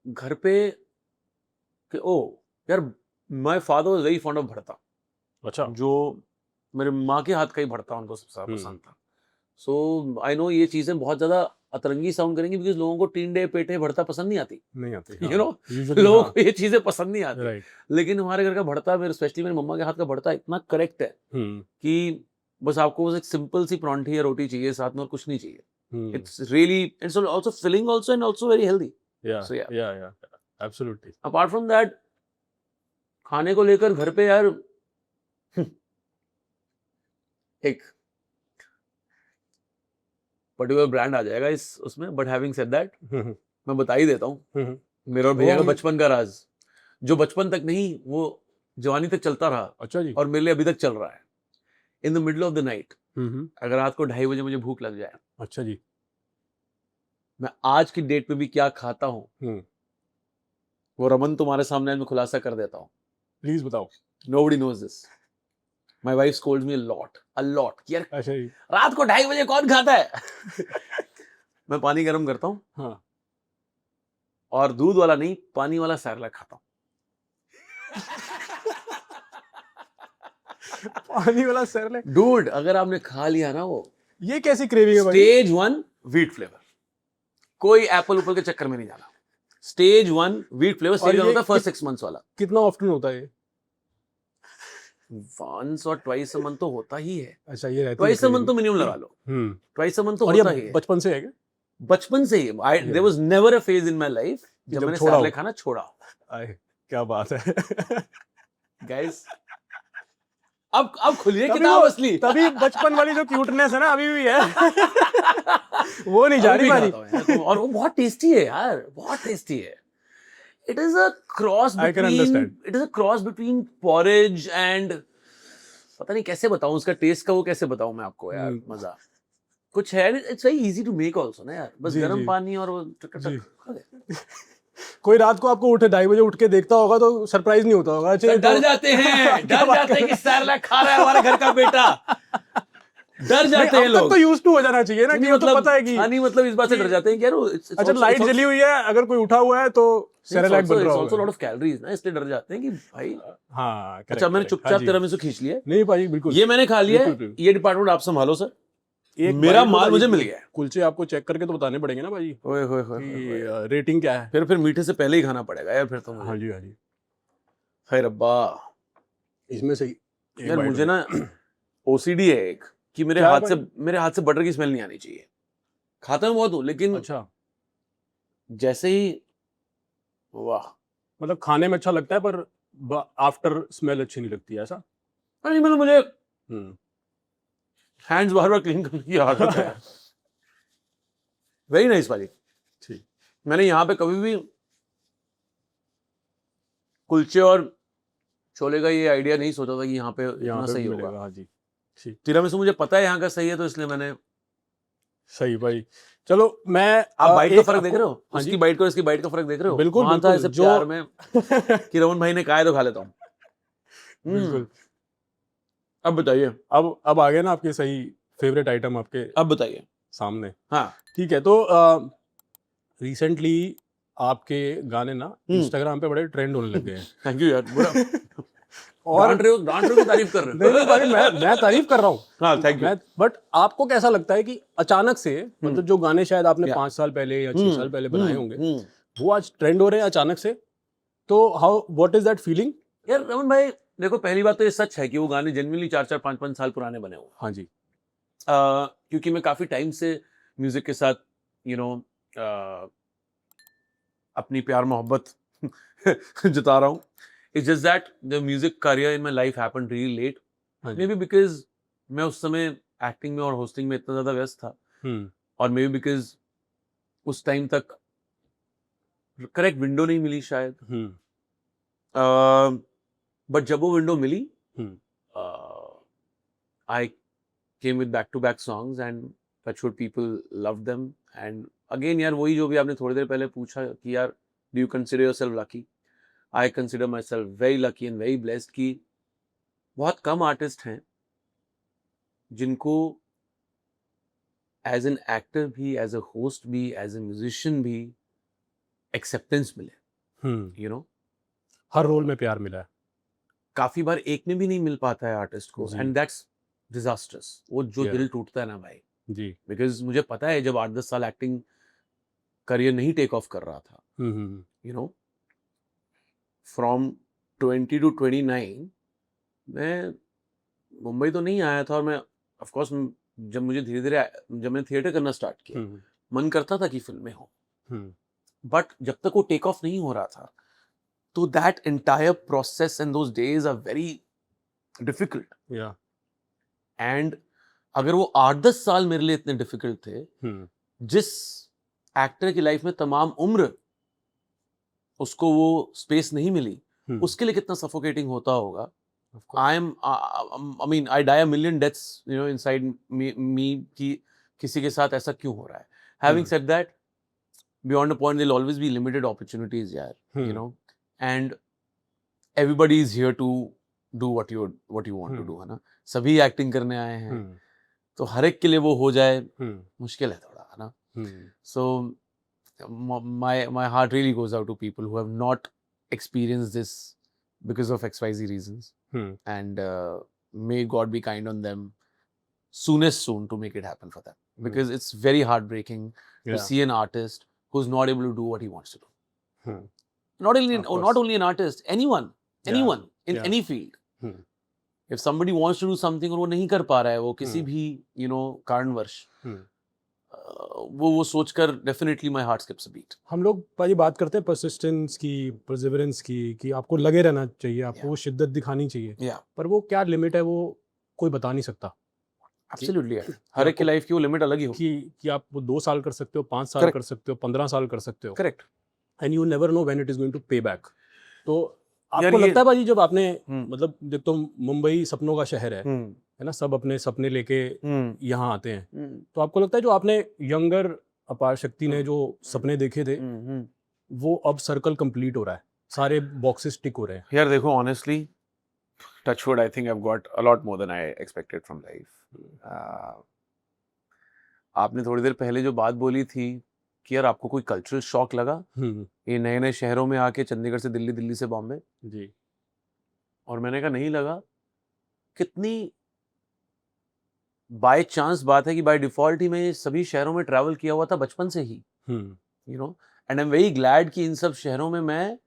A: घर पे कि ओ यार, my father was very fond of भरता,
B: अच्छा,
A: जो मेरे माँ के हाथ का ही भरता उनको सबसे ज्यादा पसंद था। सो आई नो ये चीजें बहुत ज्यादा अतरंगी साउंड करेंगी, बिकॉज लोगों को टींडे पेठे भरता पसंद नहीं आती,
B: नहीं आती,
A: यू नो,
B: यूजुअली
A: लोगों को ये चीजें पसंद नहीं आती।
B: राइट,
A: लेकिन हमारे घर का भरता, मेरे स्पेशली मेरी मम्मा के हाथ का भरता इतना करेक्ट है कि बस आपको बस एक सिंपल सी परांठी या रोटी चाहिए साथ में और कुछ नहीं चाहिए। It's really, it's also filling also and also very healthy.
B: Yeah
A: So, yeah.
B: Yeah absolutely.
A: Apart from that खाने को लेकर घर पे यार एक पर्टिकुलर ब्रांड आ जाएगा इस उसमें, बट हैविंग सेड दैट मैं बता ही देता हूँ, मेरा और भैया का बचपन का राज, जो बचपन तक नहीं वो जवानी तक चलता रहा
B: अच्छा जी,
A: और मेरे लिए अभी तक चल रहा है। In the middle of the night अगर रात को 2:30 बजे मुझे भूख लग जाए,
B: अच्छा जी,
A: मैं आज की डेट में भी क्या खाता हूँ वो रमन तुम्हारे सामने आज मैं खुलासा कर देता हूँ।
B: प्लीज बताओ।
A: Nobody knows this. My wife scolds me a lot. यार
B: अच्छा जी,
A: रात को 2:30 बजे कौन खाता है? मैं पानी गर्म करता हूँ
B: हाँ,
A: और दूध वाला नहीं, पानी वाला सैरलैक खाता हूँ।
B: पानी वाला सेरेलैक,
A: डूड अगर आपने खा लिया ना वो
B: ये कैसी क्रेविंग है भाई?
A: स्टेज 1 व्हीट फ्लेवर, कोई एप्पल उप्पल के चक्कर में नहीं जाना। स्टेज 1 व्हीट फ्लेवर,
B: और
A: स्टेज 1
B: ये
A: होता है फर्स्ट 6 मंथ्स वाला।
B: कितना ऑफ्टन होता है ये?
A: वंस और ट्वाइस अ मंथ तो होता ही है।
B: अच्छा, ये रहती है
A: ट्वाइस अ मंथ
B: craving।
A: तो मिनिमम लगा लो, ट्वाइस अ मंथ तो
B: और
A: होता
B: ये
A: ही है।
B: बचपन से है क्या?
A: बचपन से ही there was never a phase in my life जब
B: जब
A: मैंने
B: छोड़ा हो।
A: सेरेलैक खाना छोड़ा।
B: आए, क्या बात है।
A: गाइस अब खुलिए
B: तभी
A: किताब
B: वो-
A: असली।
B: तभी बचपन वाली जो क्यूटनेस है ना अभी भी है। वो नहीं जा
A: अभी
B: रही
A: भी
B: भाजी।
A: खाता हूं यार, तो और वो बहुत टेस्टी है यार, बहुत टेस्टी है। It is a cross
B: I can
A: between
B: understand.
A: It is a cross between porridge and, पता नहीं कैसे बताऊं उसका टेस्ट का, वो कैसे बताऊं मैं आपको यार। मजा कुछ है, it's very easy to make also ना यार, बस
B: जी,
A: गर्म
B: जी।
A: पानी और वो टक
B: जी।
A: खा ले।
B: कोई रात को आपको उठे 2:30 बजे उठ के देखता होगा तो सरप्राइज नहीं होता होगा? अच्छा, ये
A: डर
B: तो-
A: जाते हैं,
B: क्या
A: डर
B: बात
A: जाते हैं
B: कर
A: कि सेरेलैक खा रहा है हमारे घर का बेटा। डर
B: नहीं,
A: जाते हैं
B: अब तक
A: लोग।
B: तो यूज टू हो जाना चाहिए ना, कि
A: नहीं,
B: वो तो पता है कि
A: हाँ, नहीं मतलब इस बात से डर जाते हैं कि यार
B: अच्छा लाइट जली हुई है, अगर कोई उठा हुआ है तो सेरेलैक बन रहा
A: ऑल्सो लॉट
B: होगा।
A: ऑफ कैलोरीज ना, इसलिए डर जाते हैं कि भाई।
B: हाँ, correct,
A: अच्छा मैंने
B: correct,
A: चुपचाप
B: हाँ जी।
A: तेरा में से खींच लिया है।
B: नहीं भाई, बिल्कुल।
A: ये मैंने खा लिया है,
B: बिल्कुल, बिल्कुल।
A: ये डिपार्टमेंट आप संभालो सर।
B: एक
A: मेरा
B: bite
A: माल
B: बताइए,
A: मुझे मिल गया है।
B: कुलचे आपको चेक करके तो बताने पड़ेंगे ना भाई
A: ओए होए होए
B: कि
A: होए।
B: रेटिंग क्या है।
A: फिर मीठे से पहले ही खाना पड़ेगा यार फिर तो मुझे।
B: हाँ जी, हाँ जी।
A: हाय रब्बा।
B: इसमें से ही एक
A: यार
B: bite
A: मुझे
B: हो-
A: ना ओसीडी है एक, कि
B: क्या है भाई?
A: मेरे हाथ से बटर की स्मेल नहीं आनी चाहिए। खाता मैं बहुत हूँ लेकिन
B: अच्छा,
A: जैसे ही, वाह।
B: मतलब खाने में अच्छा लगता है पर आफ्टर स्मेल अच्छी नहीं लगती है, ऐसा?
A: नहीं मतलब मुझे
B: हम्म।
A: हैंड्स बार बार क्लीन करने की आदत है। वेरी नाइस वाली।
B: ठीक।
A: मैंने यहाँ पे कभी भी कुलचे और छोले का ये आइडिया नहीं सोचा था कि यहाँ पे
B: यहाँ
A: इतना
B: पे
A: सही
B: भी
A: होगा।
B: मिलेगा, हाँ जी। ठीक,
A: तिरामिसू मुझे पता है यहाँ का सही है, तो इसलिए मैंने।
B: सही भाई। चलो मैं
A: आप बाइट का
B: एक
A: फर्क देख रहे हो,
B: हाँ
A: उसकी
B: जी।
A: बाइट का और इसकी बाइट का फर्क देख रहे हो?
B: बिल्कुल,
A: वहाँ था
B: बिल्कुल,
A: ऐसे
B: जो-
A: प्यार में कि रमन भाई ने कहा है तो खा लेता हूँ।
B: बिल्कुल।
A: अब बताइए,
B: अब आ गए ना आपके सही फेवरेट आइटम आपके
A: अब बताइए।
B: सामने।
A: हाँ।
B: ठीक है, तो रिसेंटली आपके गाने ना इंस्टाग्राम पे बड़े ट्रेंड होने लग गए हैं।
A: थैंक यू यार, बुरा
B: और
A: डांट रहे हो कि तारीफ कर रहे हो?
B: नहीं नहीं भाई, मैं तारीफ कर रहा हूँ।
A: हाँ, थैंक यू।
B: बट आपको कैसा लगता है कि अचानक से मतलब जो गाने शायद आपने
A: Yeah.
B: 5 साल पहले या 6 साल पहले बनाए होंगे,
A: हम्म।
B: वो आज ट्रेंड हो रहे हैं अचानक से, तो how what is that feeling?
A: यार रमन भाई देखो, पहली बात तो ये सच है कि वो गाने जेन्युइनली 4-4 5-5 साल पुराने बने हुए।
B: हाँ जी।
A: क्योंकि मैं काफी टाइम से म्यूजिक के साथ अपनी प्यार मोहब्बत जता रहा हूँ। It's just that the music career in my life happened really late,
B: हाँ जी।
A: मे बी बिकॉज मैं उस समय एक्टिंग में और होस्टिंग में इतना ज्यादा व्यस्त था, और मे बी बिकॉज उस टाइम तक करेक्ट विंडो नहीं मिली शायद। बट जब वो विंडो मिली, I came with back-to-back songs and touch wood people loved them. And again यार वही जो भी आपने थोड़ी देर पहले पूछा कि यार do you consider yourself lucky? I consider myself very lucky and very blessed कि बहुत कम आर्टिस्ट हैं जिनको एज एन एक्टर भी, एज अ होस्ट भी, एज ए म्यूजिशियन भी एक्सेप्टेंस मिले। you know,
B: हर रोल में प्यार मिला है।
A: काफी बार एक में भी नहीं मिल पाता है आर्टिस्ट को,
B: जी।
A: And that's disasters. वो जो
B: Yeah.
A: दिल टूटता है ना भाई,
B: जी।
A: बिकॉज मुझे पता है जब 8-10 साल एक्टिंग करियर नहीं टेक ऑफ कर रहा था, यू नो, फ्रॉम 20 to 29 मैं मुंबई तो नहीं आया था, और मैं ऑफ कोर्स जब मुझे धीरे धीरे जब मैंने थिएटर करना स्टार्ट किया, मन करता था कि फिल्में हो, बट जब तक वो टेक ऑफ नहीं हो रहा था, तो that entire process and those days are very difficult.
B: Yeah
A: and अगर वो 8-10 साल मेरे लिए इतने डिफिकल्ट थे, जिस एक्टर की लाइफ में तमाम उम्र उसको वो स्पेस नहीं मिली, उसके लिए कितना सफोकेटिंग होता होगा। I mean, I die a million deaths, you know, inside me कि किसी के साथ ऐसा क्यों हो रहा है। Having said that, beyond a point, there'll always be limited opportunities, यार, you know, and everybody is here to do what you want to do, है ना। सभी एक्टिंग करने आए हैं, तो हर एक के लिए वो हो जाए मुश्किल है थोड़ा, है ना। So my heart really goes out to people who have not experienced this because of XYZ reasons, and may God be kind on them, soonest soon to make it happen for them. Because it's very heartbreaking to
B: Yeah.
A: see an artist who's not able to do what he wants to do.
B: Hmm.
A: Not only
B: Of course.
A: not only an artist, anyone in
B: Yeah.
A: any field.
B: Hmm.
A: If somebody wants to do something और वो नहीं कर पा रहा है, वो किसी
B: Hmm.
A: भी कारणवश,
B: Hmm.
A: वो सोचकर definitely my heart skips a beat.
B: हम लोग भाई बात करते हैं परसिस्टेंस की, परसिवरेंस की, कि आपको लगे रहना चाहिए, आपको
A: Yeah.
B: वो शिद्दत दिखानी चाहिए,
A: Yeah,
B: पर वो क्या लिमिट है वो कोई बता नहीं सकता
A: absolutely. हर एक की लाइफ की वो लिमिट अलग ही होगी.
B: कि आप वो 2 साल कर सकते हो, 5 साल
A: Correct.
B: कर सकते हो, 15 साल कर सकते हो,
A: Correct.
B: And you never know when it is going to pay back. तो
A: यार
B: आपको
A: ये-
B: लगता है भाजी जब आपने
A: हम्म.
B: मतलब देख तो मुंबई सपनों का शहर है ना, सब अपने सपने लेके यहाँ आते हैं, तो आपको लगता है जो आपने यंगर अपार शक्ति ने जो सपने देखे थे वो अब सर्कल कंप्लीट हो रहा है, सारे बॉक्सेस टिक हो रहे हैं?
A: यार देखो, honestly, touch wood, I think I've got a lot more than I expected from life. आपने थोड़ी देर पहले जो बात बोली थी कि यार आपको कोई कल्चरल शॉक लगा ये नए नए शहरों में आके, चंडीगढ़ से दिल्ली, दिल्ली से बॉम्बे,
B: जी.
A: और मैंने कहा नहीं लगा. कितनी बाय चांस बात है कि बाय डिफॉल्ट ही मैं सभी शहरों में ट्रैवल किया हुआ था बचपन से ही, and I am very glad कि इन सब शहरों में मैं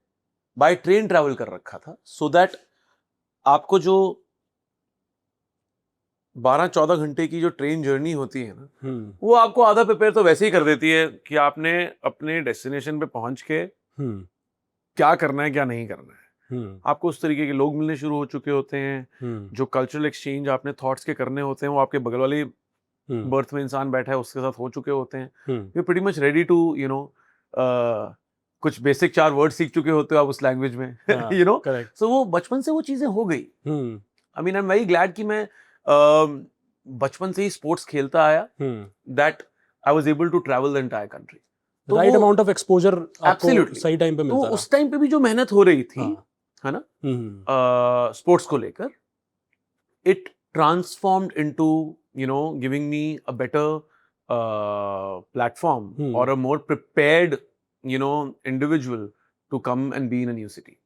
A: बाय ट्रेन ट्रैवल कर रखा था, सो दैट आपको जो 12-14 घंटे की जो ट्रेन जर्नी होती है ना, वो आपको आधा प्रिपेयर तो वैसे ही कर देती है कि आपने अपने डेस्टिनेशन पे पहुंच के क्या करना है क्या नहीं करना है. आपको उस तरीके के लोग मिलने शुरू हो चुके होते हैं, जो कल्चरल एक्सचेंज आपने थॉट्स के करने होते हैं वो आपके बगल वाली बर्थ में इंसान बैठा है उसके साथ हो चुके होते हैं. You pretty much ready to कुछ बेसिक 4 वर्ड सीख चुके होते हो आप उस लैंग्वेज में,
B: करेक्ट.
A: सो वो बचपन से वो चीजें हो गई. I mean I am very glad कि मैं बचपन से ही स्पोर्ट्स खेलता आया, that I was able to travel the entire country.
B: Right amount of exposure आपको
A: Absolutely.
B: सही टाइम पे
A: तो
B: मिलता रहा.
A: उस टाइम पे भी जो मेहनत हो रही थी, है ना, स्पोर्ट्स को लेकर, it transformed into giving me a better platform और a more prepared individual to come and be in a new city.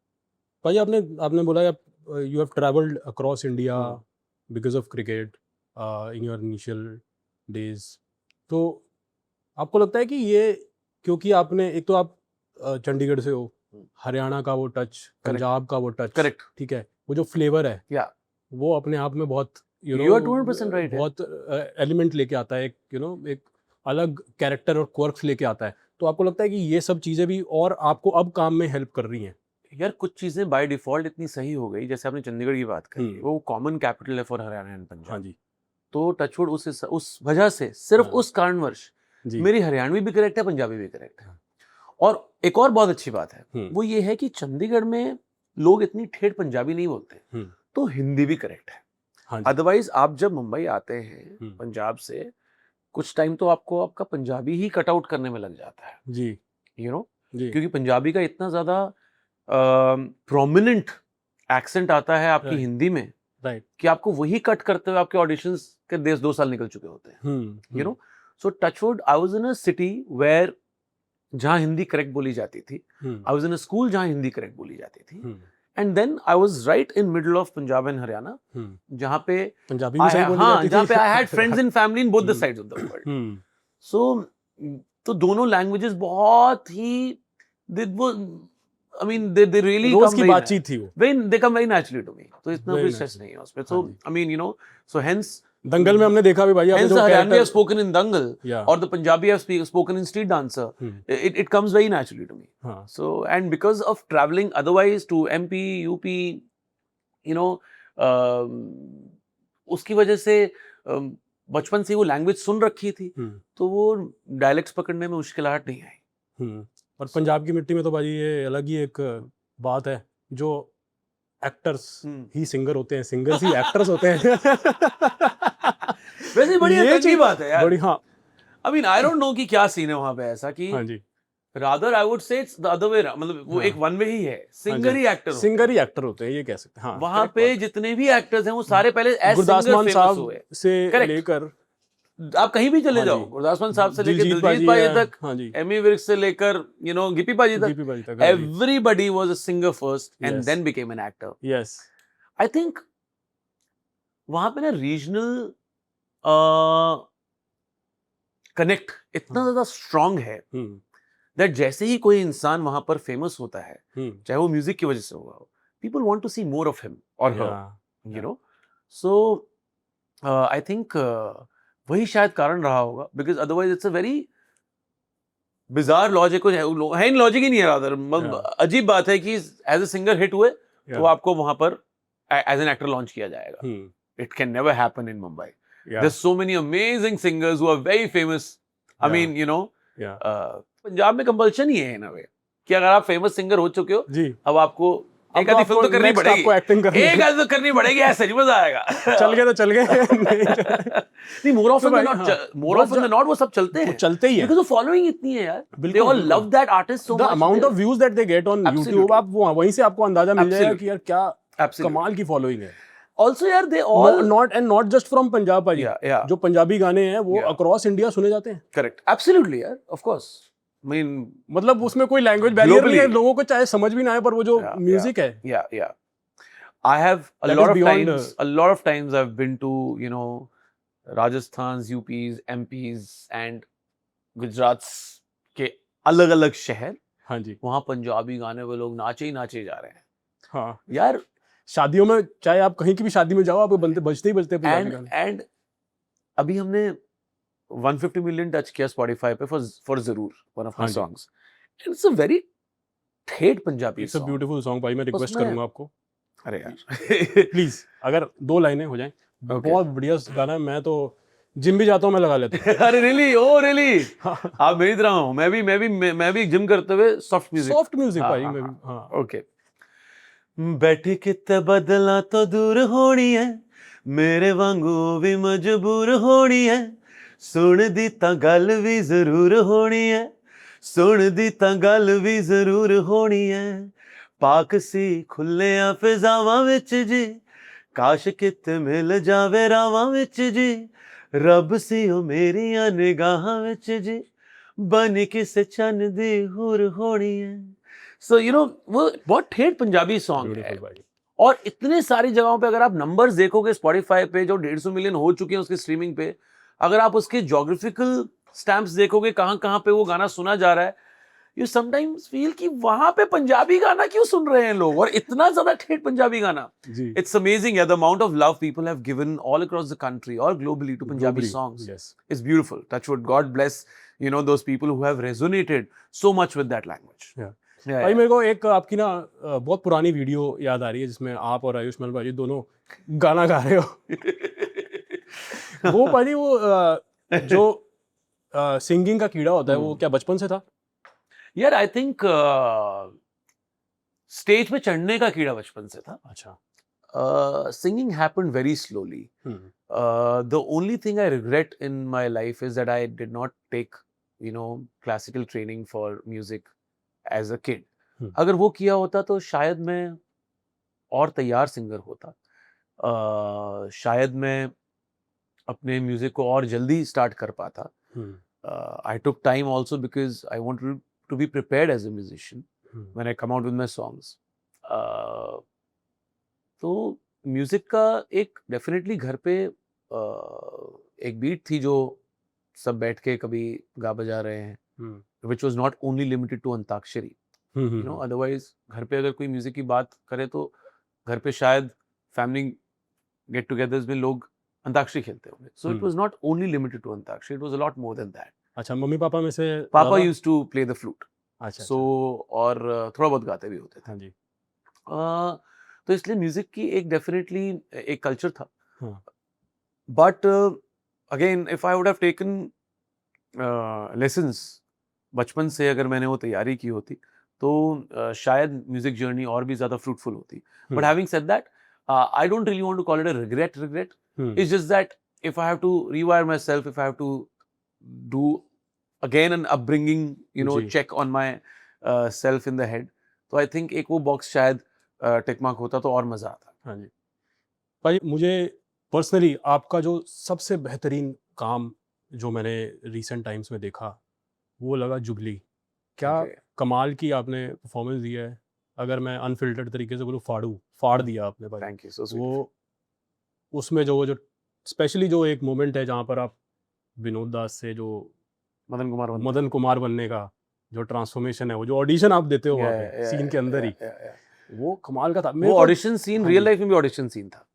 B: भाई आपने बोला you have travelled across India because of cricket in your initial days. तो आपको लगता है कि ये क्योंकि आपने एक तो आप चंडीगढ़ से हो, हरियाणा का वो टच, पंजाब का वो टच,
A: करेक्ट,
B: ठीक है, वो जो फ्लेवर है
A: Yeah.
B: वो अपने आप में बहुत
A: You are 200% right है.
B: बहुत एलिमेंट लेके आता है, एक अलग कैरेक्टर और क्वर्क्स लेके आता है. तो आपको लगता है कि ये सब चीजें भी और आपको अब काम में हेल्प कर रही हैं?
A: यार कुछ चीजें बाय डिफॉल्ट इतनी सही हो गई, जैसे आपने चंडीगढ़ की बात करी,
B: हम्म.
A: वो कॉमन कैपिटल है फॉर हरियाणा एंड
B: हाँ
A: पंजाब.
B: जी.
A: तो टचवुड उस वजह से, सिर्फ
B: हाँ.
A: उस कारणवश
B: जी.
A: मेरी हरियाणवी भी करेक्ट है, पंजाबी भी करेक्ट है. और एक और बहुत अच्छी बात है वो ये है कि चंडीगढ़ में लोग इतनी ठेठ पंजाबी नहीं बोलते, तो हिंदी भी करेक्ट है.
B: हाँ जी.
A: अदरवाइज आप जब मुंबई आते हैं पंजाब से, कुछ टाइम तो आपको आपका पंजाबी ही कट आउट करने में लग जाता है,
B: जी. जी.
A: क्योंकि पंजाबी का इतना ज्यादा प्रोमिनेंट एक्सेंट आता है आपकी
B: Right.
A: हिंदी में,
B: राइट.
A: कि आपको वही कट करते हुए आपके ऑडिशंस के 2 साल निकल चुके होते हैं. So touchwood, I was in a city where जहाँ हिंदी करेक्ट बोली जाती थी, I was in a school जहाँ हिंदी करेक्ट बोली जाती थी, and then I was right in middle of Punjab and Haryana, जहाँ पे
B: पंजाबी भी सही बोली जाती थी.
A: जहाँ पे I had friends and family in both the sides of the world. So तो दोनों लैंग्वेजेस बहुत ही I mean they really
B: rose
A: come
B: की
A: very
B: बातचीत थी वो.
A: they come very naturally to me. तो इतना
B: Very
A: कोई स्ट्रेस नहीं है उसमें. So I mean so hence
B: दंगल में हमने देखा भी भाई, आपने
A: hence
B: जो
A: the Haryanvi
B: character-
A: have spoken in Dangal,
B: Yeah.
A: or the Punjabi have spoken in Street Dancer. It comes very naturally to me.
B: हाँ.
A: So, and because of traveling otherwise to MP, UP, उसकी वजह से बचपन से वो language सुन रखी थी, तो वो डायलेक्ट्स पकड़ने में मुश्किलात नहीं आई.
B: और पंजाब की मिट्टी में तो भाई ये अलग ही एक बात है, जो एक्टर्स ही सिंगर होते हैं, सिंगर्स ही एक्टर्स होते हैं.
A: वैसे बड़ी
B: ये
A: अच्छी
B: चीज-
A: बात है यार.
B: बड़ी. हाँ.
A: I mean, I don't know कि क्या सीन है वहाँ पे ऐसा कि
B: हाँ जी.
A: rather I would say it's the other way around. मतलब वो
B: हाँ.
A: एक वन वे ही है, सिंगर ही एक्टर.
B: सिंगर ही एक्टर होते हैं, ये कह सकते हैं. हाँ.
A: वहाँ
B: correct
A: पे
B: बात.
A: जितने भी एक्टर्स हैं वो सारे पहले एज
B: गुरदास
A: सिंगर
B: मान
A: फेमस
B: साहब
A: हुए.
B: से
A: Correct.
B: लेकर
A: आप कहीं भी चले
B: हाँ
A: जाओ,
B: जी.
A: गुरदास मान साहब से लेकर
B: दिलजीत
A: दिलजीत भाई
B: है.
A: तक,
B: हाँ जी.
A: एमी विर्क से लेकर गिप्पी पाजी तक,
B: गिप्पी पाजी तक. हाँ जी.
A: everybody was a singer first and
B: Yes.
A: then became an actor.
B: Yes.
A: I think वहां पे ना रीजनल कनेक्ट इतना ज्यादा स्ट्रांग है दैट जैसे ही कोई इंसान वहां पर फेमस होता है, चाहे वो म्यूजिक की वजह से हुआ हो, people want to see more of him और her, you know. So I think वही शायद कारण रहा होगा, because otherwise it's a very bizarre logic है, लॉजिक ही नहीं है, रादर अजीब बात है कि एज अ सिंगर हिट हुए तो आपको वहां पर एज एन एक्टर लॉन्च किया जाएगा. It can never happen in Mumbai. There's so many amazing singers who are very famous. I mean, you know, Punjab में कंपल्शन ही है इन अ वे कि अगर आप फेमस सिंगर हो चुके हो
B: जी,
A: अब आपको एक आधी फिल्म तो करनी पड़ेगी,
B: आपको एक्टिंग करनी
A: एक आधी तो करनी पड़ेगी, ऐसे नहीं मजा आएगा.
B: चल गए तो चल गए, नहीं चले
A: नहीं, more often than not, more often than not वो सब चलते
B: वो
A: हैं,
B: चलते ही है
A: बिकॉज़ वो फॉलोइंग इतनी है यार. They
B: बिल्कुल
A: all love that artist so
B: the
A: much.
B: Amount of views that they get on
A: Absolutely.
B: YouTube, आप वहीं से आपको अंदाजा मिल जाएगा
A: Absolutely.
B: कि यार क्या
A: Absolutely.
B: कमाल की फॉलोइंग है.
A: Also यार they all
B: not just from Punjab भाई,
A: yeah.
B: जो पंजाबी गाने हैं वो
A: Yeah.
B: अक्रॉस इंडिया सुने जाते हैं.
A: Correct. Absolutely यार, of course. I mean,
B: मतलब उसमें कोई लैंग्वेज बैरियर नहीं है,
A: Globally.
B: लोगों को चाहे समझ भी ना आए, पर वो जो
A: Yeah,
B: म्यूजिक है
A: yeah. I have
B: That is beyond,
A: a lot of times I've been to, you know, Rajasthan's, UP's, MP's and Gujarat's के अलग-अलग शहर,
B: हाँ जी,
A: वहाँ पंजाबी गाने वो लोग नाचे ही नाचे जा रहे हैं.
B: हाँ,
A: यार,
B: शादियों में चाहे आप कहीं की भी शादी में जाओ, आपको बजते ही बजते पंजाबी
A: and
B: गाने.
A: and अभी हमने 150 मिलियन टच किया Spotify पे for जरूर, one of my
B: हाँ जी.
A: songs. And it's a very ठेठ Punjabi
B: it's a
A: song.
B: Beautiful song भाई, मैं रिक्वेस्ट
A: उसमें-
B: करूंगा आपको
A: अरे यार.
B: प्लीज, अगर 2 लाइनें हो जाएं.
A: Okay.
B: बहुत बढ़िया गाना है, मैं तो जिम भी जाता हूँ, मैं लगा लेता हूँ.
A: अरे रियली, ओ रियली,
B: हाँ,
A: आप मेरी तरह हो. मैं भी जिम करते हुए सॉफ्ट म्यूजिक.
B: सॉफ्ट म्यूजिक
A: हाँ,
B: भाई,
A: हाँ,
B: मैं भी,
A: हाँ.
B: हाँ.
A: ओके. बैठी किते बदला तो दूर होनी है, मेरे वांगू भी मजबूर होनी है, सुन दी तां गल भी जरूर होनी है, सुन दी तां गल भी जरूर होनी है, पाक सी खुल्लियां फिजावां विच जी, काश किते मिल जावे रावां विच जी, रब सी ओ मेरियां निगाहां विच जी, बन किसे चन्न दी हुर होनी है. सो यू नो, वो बहुत ठेठ पंजाबी सॉन्ग है.
B: ब्यूटीफुल भाई.
A: और इतने सारी जगहों पे अगर आप नंबर्स देखोगे Spotify पे जो 150 मिलियन हो चुके हैं उसके स्ट्रीमिंग पे, अगर आप उसके ज्योग्राफिकल स्टैम्प्स देखोगे कहाँ कहाँ पे वो गाना सुना जा रहा है, यू समटाइम्स फील कि वहां पे पंजाबी गाना क्यों सुन रहे हैं लोग, और इतना ज्यादा ठेठ पंजाबी गाना.
B: जी,
A: It's amazing, yeah, the amount of love people have given all across the country or globally to Punjabi
B: Globally,
A: songs.
B: yes.
A: It's beautiful. Touch wood. God bless, you know, those people who have resonated so much with that language.
B: Yeah.
A: Yeah,
B: भाई
A: yeah.
B: मेरे को एक आपकी ना बहुत पुरानी video याद आ रही है जिसमें आप और आयुष्मान भाई दोनों गाना गा रहे हो. वो भाई वो जो सिंगिंग का कीड़ा होता है वो क्या बचपन से था?
A: यार आई थिंक स्टेज पे चढ़ने का कीड़ा बचपन से था.
B: अच्छा.
A: Singing happened very slowly. The only thing I regret in my life is that I did not take, you know, classical training for music as a kid. अगर वो किया होता तो शायद मैं और तैयार सिंगर होता. शायद मैं अपने म्यूजिक को और जल्दी स्टार्ट कर पाता. I took time also because I wanted to be prepared as a musician when I come out with my songs. तो म्यूजिक का एक डेफिनेटली घर पे एक बीट थी जो सब बैठ के कभी गा बजा रहे हैं, which was not only limited to antakshari. You know, otherwise घर पे अगर कोई म्यूजिक की बात करे तो घर पे शायद फैमिली गेट टुगेदर्स में लोग अंताक्षरी खेलते होंगे. So it was not only limited to antakshari, it was a lot more than that.
B: अच्छा, मम्मी पापा में से
A: पापा used to play the flute.
B: अच्छा.
A: So और थोड़ा बहुत गाते भी होते थे.
B: हाँ जी.
A: तो इसलिए म्यूजिक की एक डेफिनेटली एक कल्चर था.
B: हाँ.
A: But again if I would have taken lessons बचपन से, अगर मैंने वो तैयारी की होती तो शायद म्यूजिक जर्नी और भी ज्यादा फ्रूटफुल होती. But having said that, I don't really want to call it a regret. It's just that if I have to rewire myself, if I have to do again an upbringing, you know,
B: जी.
A: check on my self in the head, तो I think एक वो box शायद tick mark होता तो और मजा आता.
B: हाँ जी. भाई मुझे पर्सनली आपका जो सबसे बेहतरीन काम जो मैंने रिसेंट टाइम्स में देखा वो लगा जुबली. क्या
A: Okay.
B: कमाल की आपने परफॉर्मेंस दी है. अगर मैं अनफिल्टर्ड तरीके से बोलूँ, फाड़ दिया आपने भाई.
A: Thank you, so sweet.
B: वो उसमें जो स्पेशली जो एक मोमेंट है जहाँ पर आप विनोद दास से जो मदन कुमार बनने का जो ट्रांसफॉर्मेशन है, वो जो ऑडिशन आप देते हो वहाँ पे सीन के अंदर ही, वो कमाल का था।
A: वो ऑडिशन सीन
B: हाँ
A: रियल
B: जी।
A: लाइफ में भी ऑडिशन सीन था।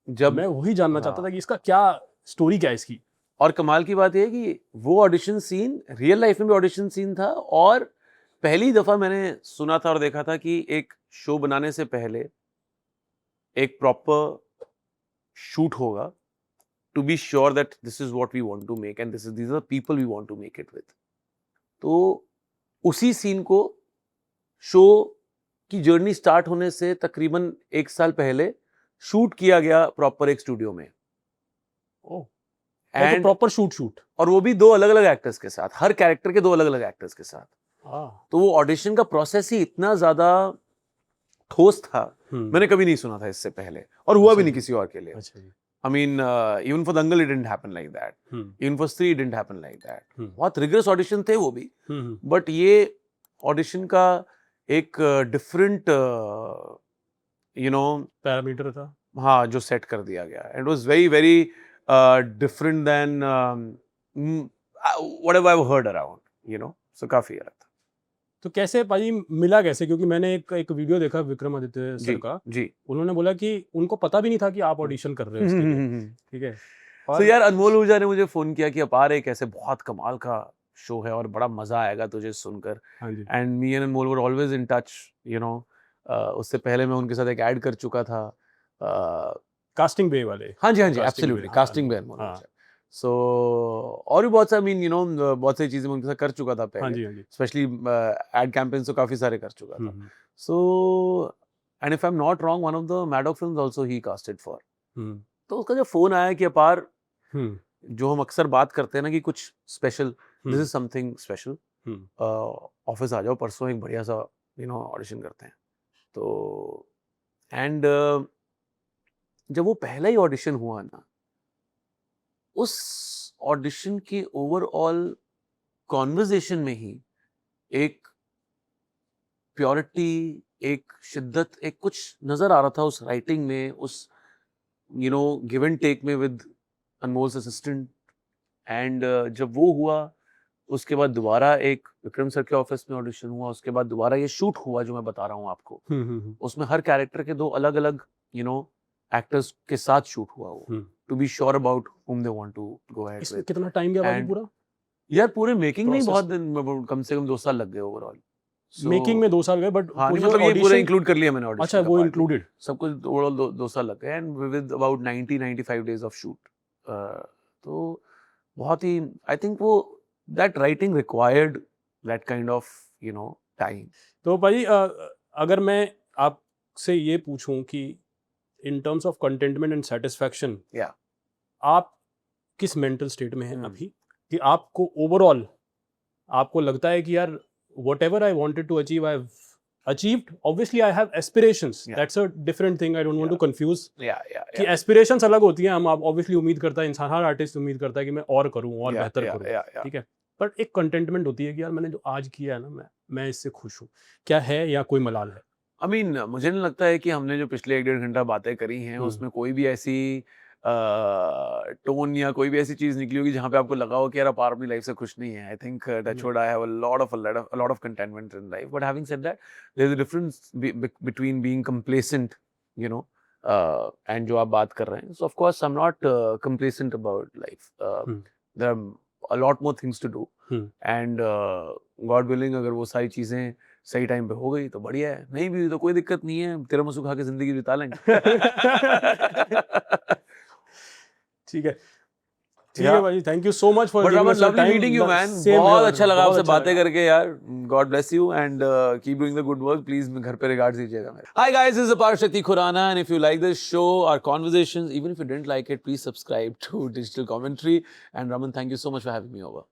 A: जब
B: मैं वही जानना चाहता था कि इसका क्या स्टोरी क्या है इसकी।
A: और कमाल की बात यह है कि वो ऑडिशन सीन रियल लाइफ में भी ऑडिशन सीन था, और पहली दफा मैंने सुना था और देखा था कि एक शो बनाने से पहले एक प्रॉपर शूट होगा to be sure that this is what we want to make and these are the people we want to make it with। तो उसी सीन को शो की जर्नी स्टार्ट होने से तकरीबन 1 साल पहले शूट किया गया प्रॉपर एक स्टूडियो में।
B: एंड प्रॉपर शूट
A: और वो भी 2 अलग अलग एक्टर्स के साथ, हर कैरेक्टर के 2 अलग अलग एक्टर्स के साथ। तो वो ऑडिशन का प्रोसेस ही इतना ज्यादा ठोस था, मैंने कभी नहीं सुना था इससे पहले, और हुआ भी नहीं किसी और के लिए। I mean, even for Dangal it didn't happen like that. Even for Stree it didn't happen like that. बहुत rigorous audition थे वो भी, but ये audition का एक different,
B: पैरामीटर था।
A: हाँ, जो सेट कर दिया गया। It was very very different than whatever I've heard around, so काफी अलग था।
B: तो कैसे भाई मिला कैसे? क्योंकि मैंने एक वीडियो देखा विक्रमादित्य सर का,
A: जी।
B: उन्होंने बोला कि उनको पता भी नहीं था कि आप ऑडिशन कर रहे हो उसके लिए, ठीक है।
A: तो यार अनमोल ऊर्जा ने मुझे फोन किया कि अपार एक ऐसे बहुत कमाल का शो है और बड़ा मजा आएगा तुझे सुनकर। And me and Anmol were always in touch, उससे पहले मैं उनके साथ एक ऐड कर चुका था,
B: कास्टिंग बे वाले।
A: हाँ जी एब्सोल्युटली, कास्टिंग बे अनमोल ऊर्जा। सो और भी बहुत सारे बहुत सारी चीजें मैं उनके साथ कर चुका था पहले, स्पेशली एड कैंपेन्स तो काफी सारे कर चुका था। So and if I am not wrong, one of the Maddock films also he casted for. तो उसका जो फोन आया कि अपार, जो हम अक्सर बात करते हैं ना कि कुछ special, this is something special, office आ जाओ परसों, एक बढ़िया सा ऑडिशन करते हैं। तो एंड जब वो पहला ही ऑडिशन हुआ ना, उस ऑडिशन के ओवरऑल कॉन्वर्जेशन में ही एक प्योरिटी, एक शिद्दत, एक कुछ नजर आ रहा था उस राइटिंग में, उस गिव एंड टेक में विद अनमोल्स असिस्टेंट। एंड जब वो हुआ, उसके बाद दोबारा एक विक्रम सर के ऑफिस में ऑडिशन हुआ, उसके बाद दोबारा ये शूट हुआ जो मैं बता रहा हूँ आपको। उसमें हर कैरेक्टर के 2 अलग अलग एक्टर्स के साथ शूट हुआ वो, to be sure about whom they want to go ahead with।
B: कितना टाइम गया भाई पूरा?
A: यार पूरे मेकिंग में ही बहुत दिन, कम से कम 2 साल लग गए ओवरऑल।
B: मेकिंग में 2 साल गए, बट
A: हाँ, मतलब ये पूरा इंक्लूड कर लिया मैंने ऑडिशन।
B: अच्छा, वो इंक्लूडेड
A: सब कुछ ओवरऑल 2 साल लग गए, and with about 90-95 days of shoot. तो बहुत ही, आई थिंक वो that writing required that kind of time.
B: तो भाई अगर मैं आपसे ये पूछूं कि in terms of contentment and satisfaction, आप किस मेंटल स्टेट में हैं अभी, कि आपको ओवरऑल आपको लगता है कि यार whatever I wanted to achieve, I've achieved. Obviously I have aspirations, that's a different thing, I don't want to confuse कि aspirations अलग होती हैं। हम obviously उम्मीद करता है इंसान, हर आर्टिस्ट उम्मीद करता है कि मैं और करूं और बेहतर करूं, ठीक है। पर एक कंटेंटमेंट होती है कि यार मैंने जो आज किया है ना, मैं इससे खुश हूं। क्या है या कोई मलाल है?
A: I mean, मुझे नहीं लगता है कि हमने जो पिछले 1-1.5 घंटा बातें करी हैं उसमें कोई भी ऐसी टोन या कोई भी ऐसी चीज निकली होगी जहाँ पे आपको लगा हो कि यार अपार अपनी लाइफ से खुश नहीं है। I think touch wood, I have a lot of contentment in life, but having said that, there's a difference between being complacent, and जो आप बात कर रहे हैं। So of course I'm not complacent about life. There are a lot more things to do, and God willing, अगर वो सारी चीजें सही टाइम पे हो गई तो बढ़िया है, नहीं भी तो कोई दिक्कत नहीं है, तेरा मसू खा के जिंदगी बिता लेंगे।
B: ठीक है भाई, thank you so much for
A: meeting you man. बहुत अच्छा लगा आपसे बातें करके यार। God bless you and keep doing the good work. Please घर पे रिगार्ड्स दीजिएगा मेरे। Hi guys, this is Aparshakti Khurana, and if you like this show, our conversations, even if you didn't like it, please subscribe to digital commentary. And Raman, thank you so much for having me over.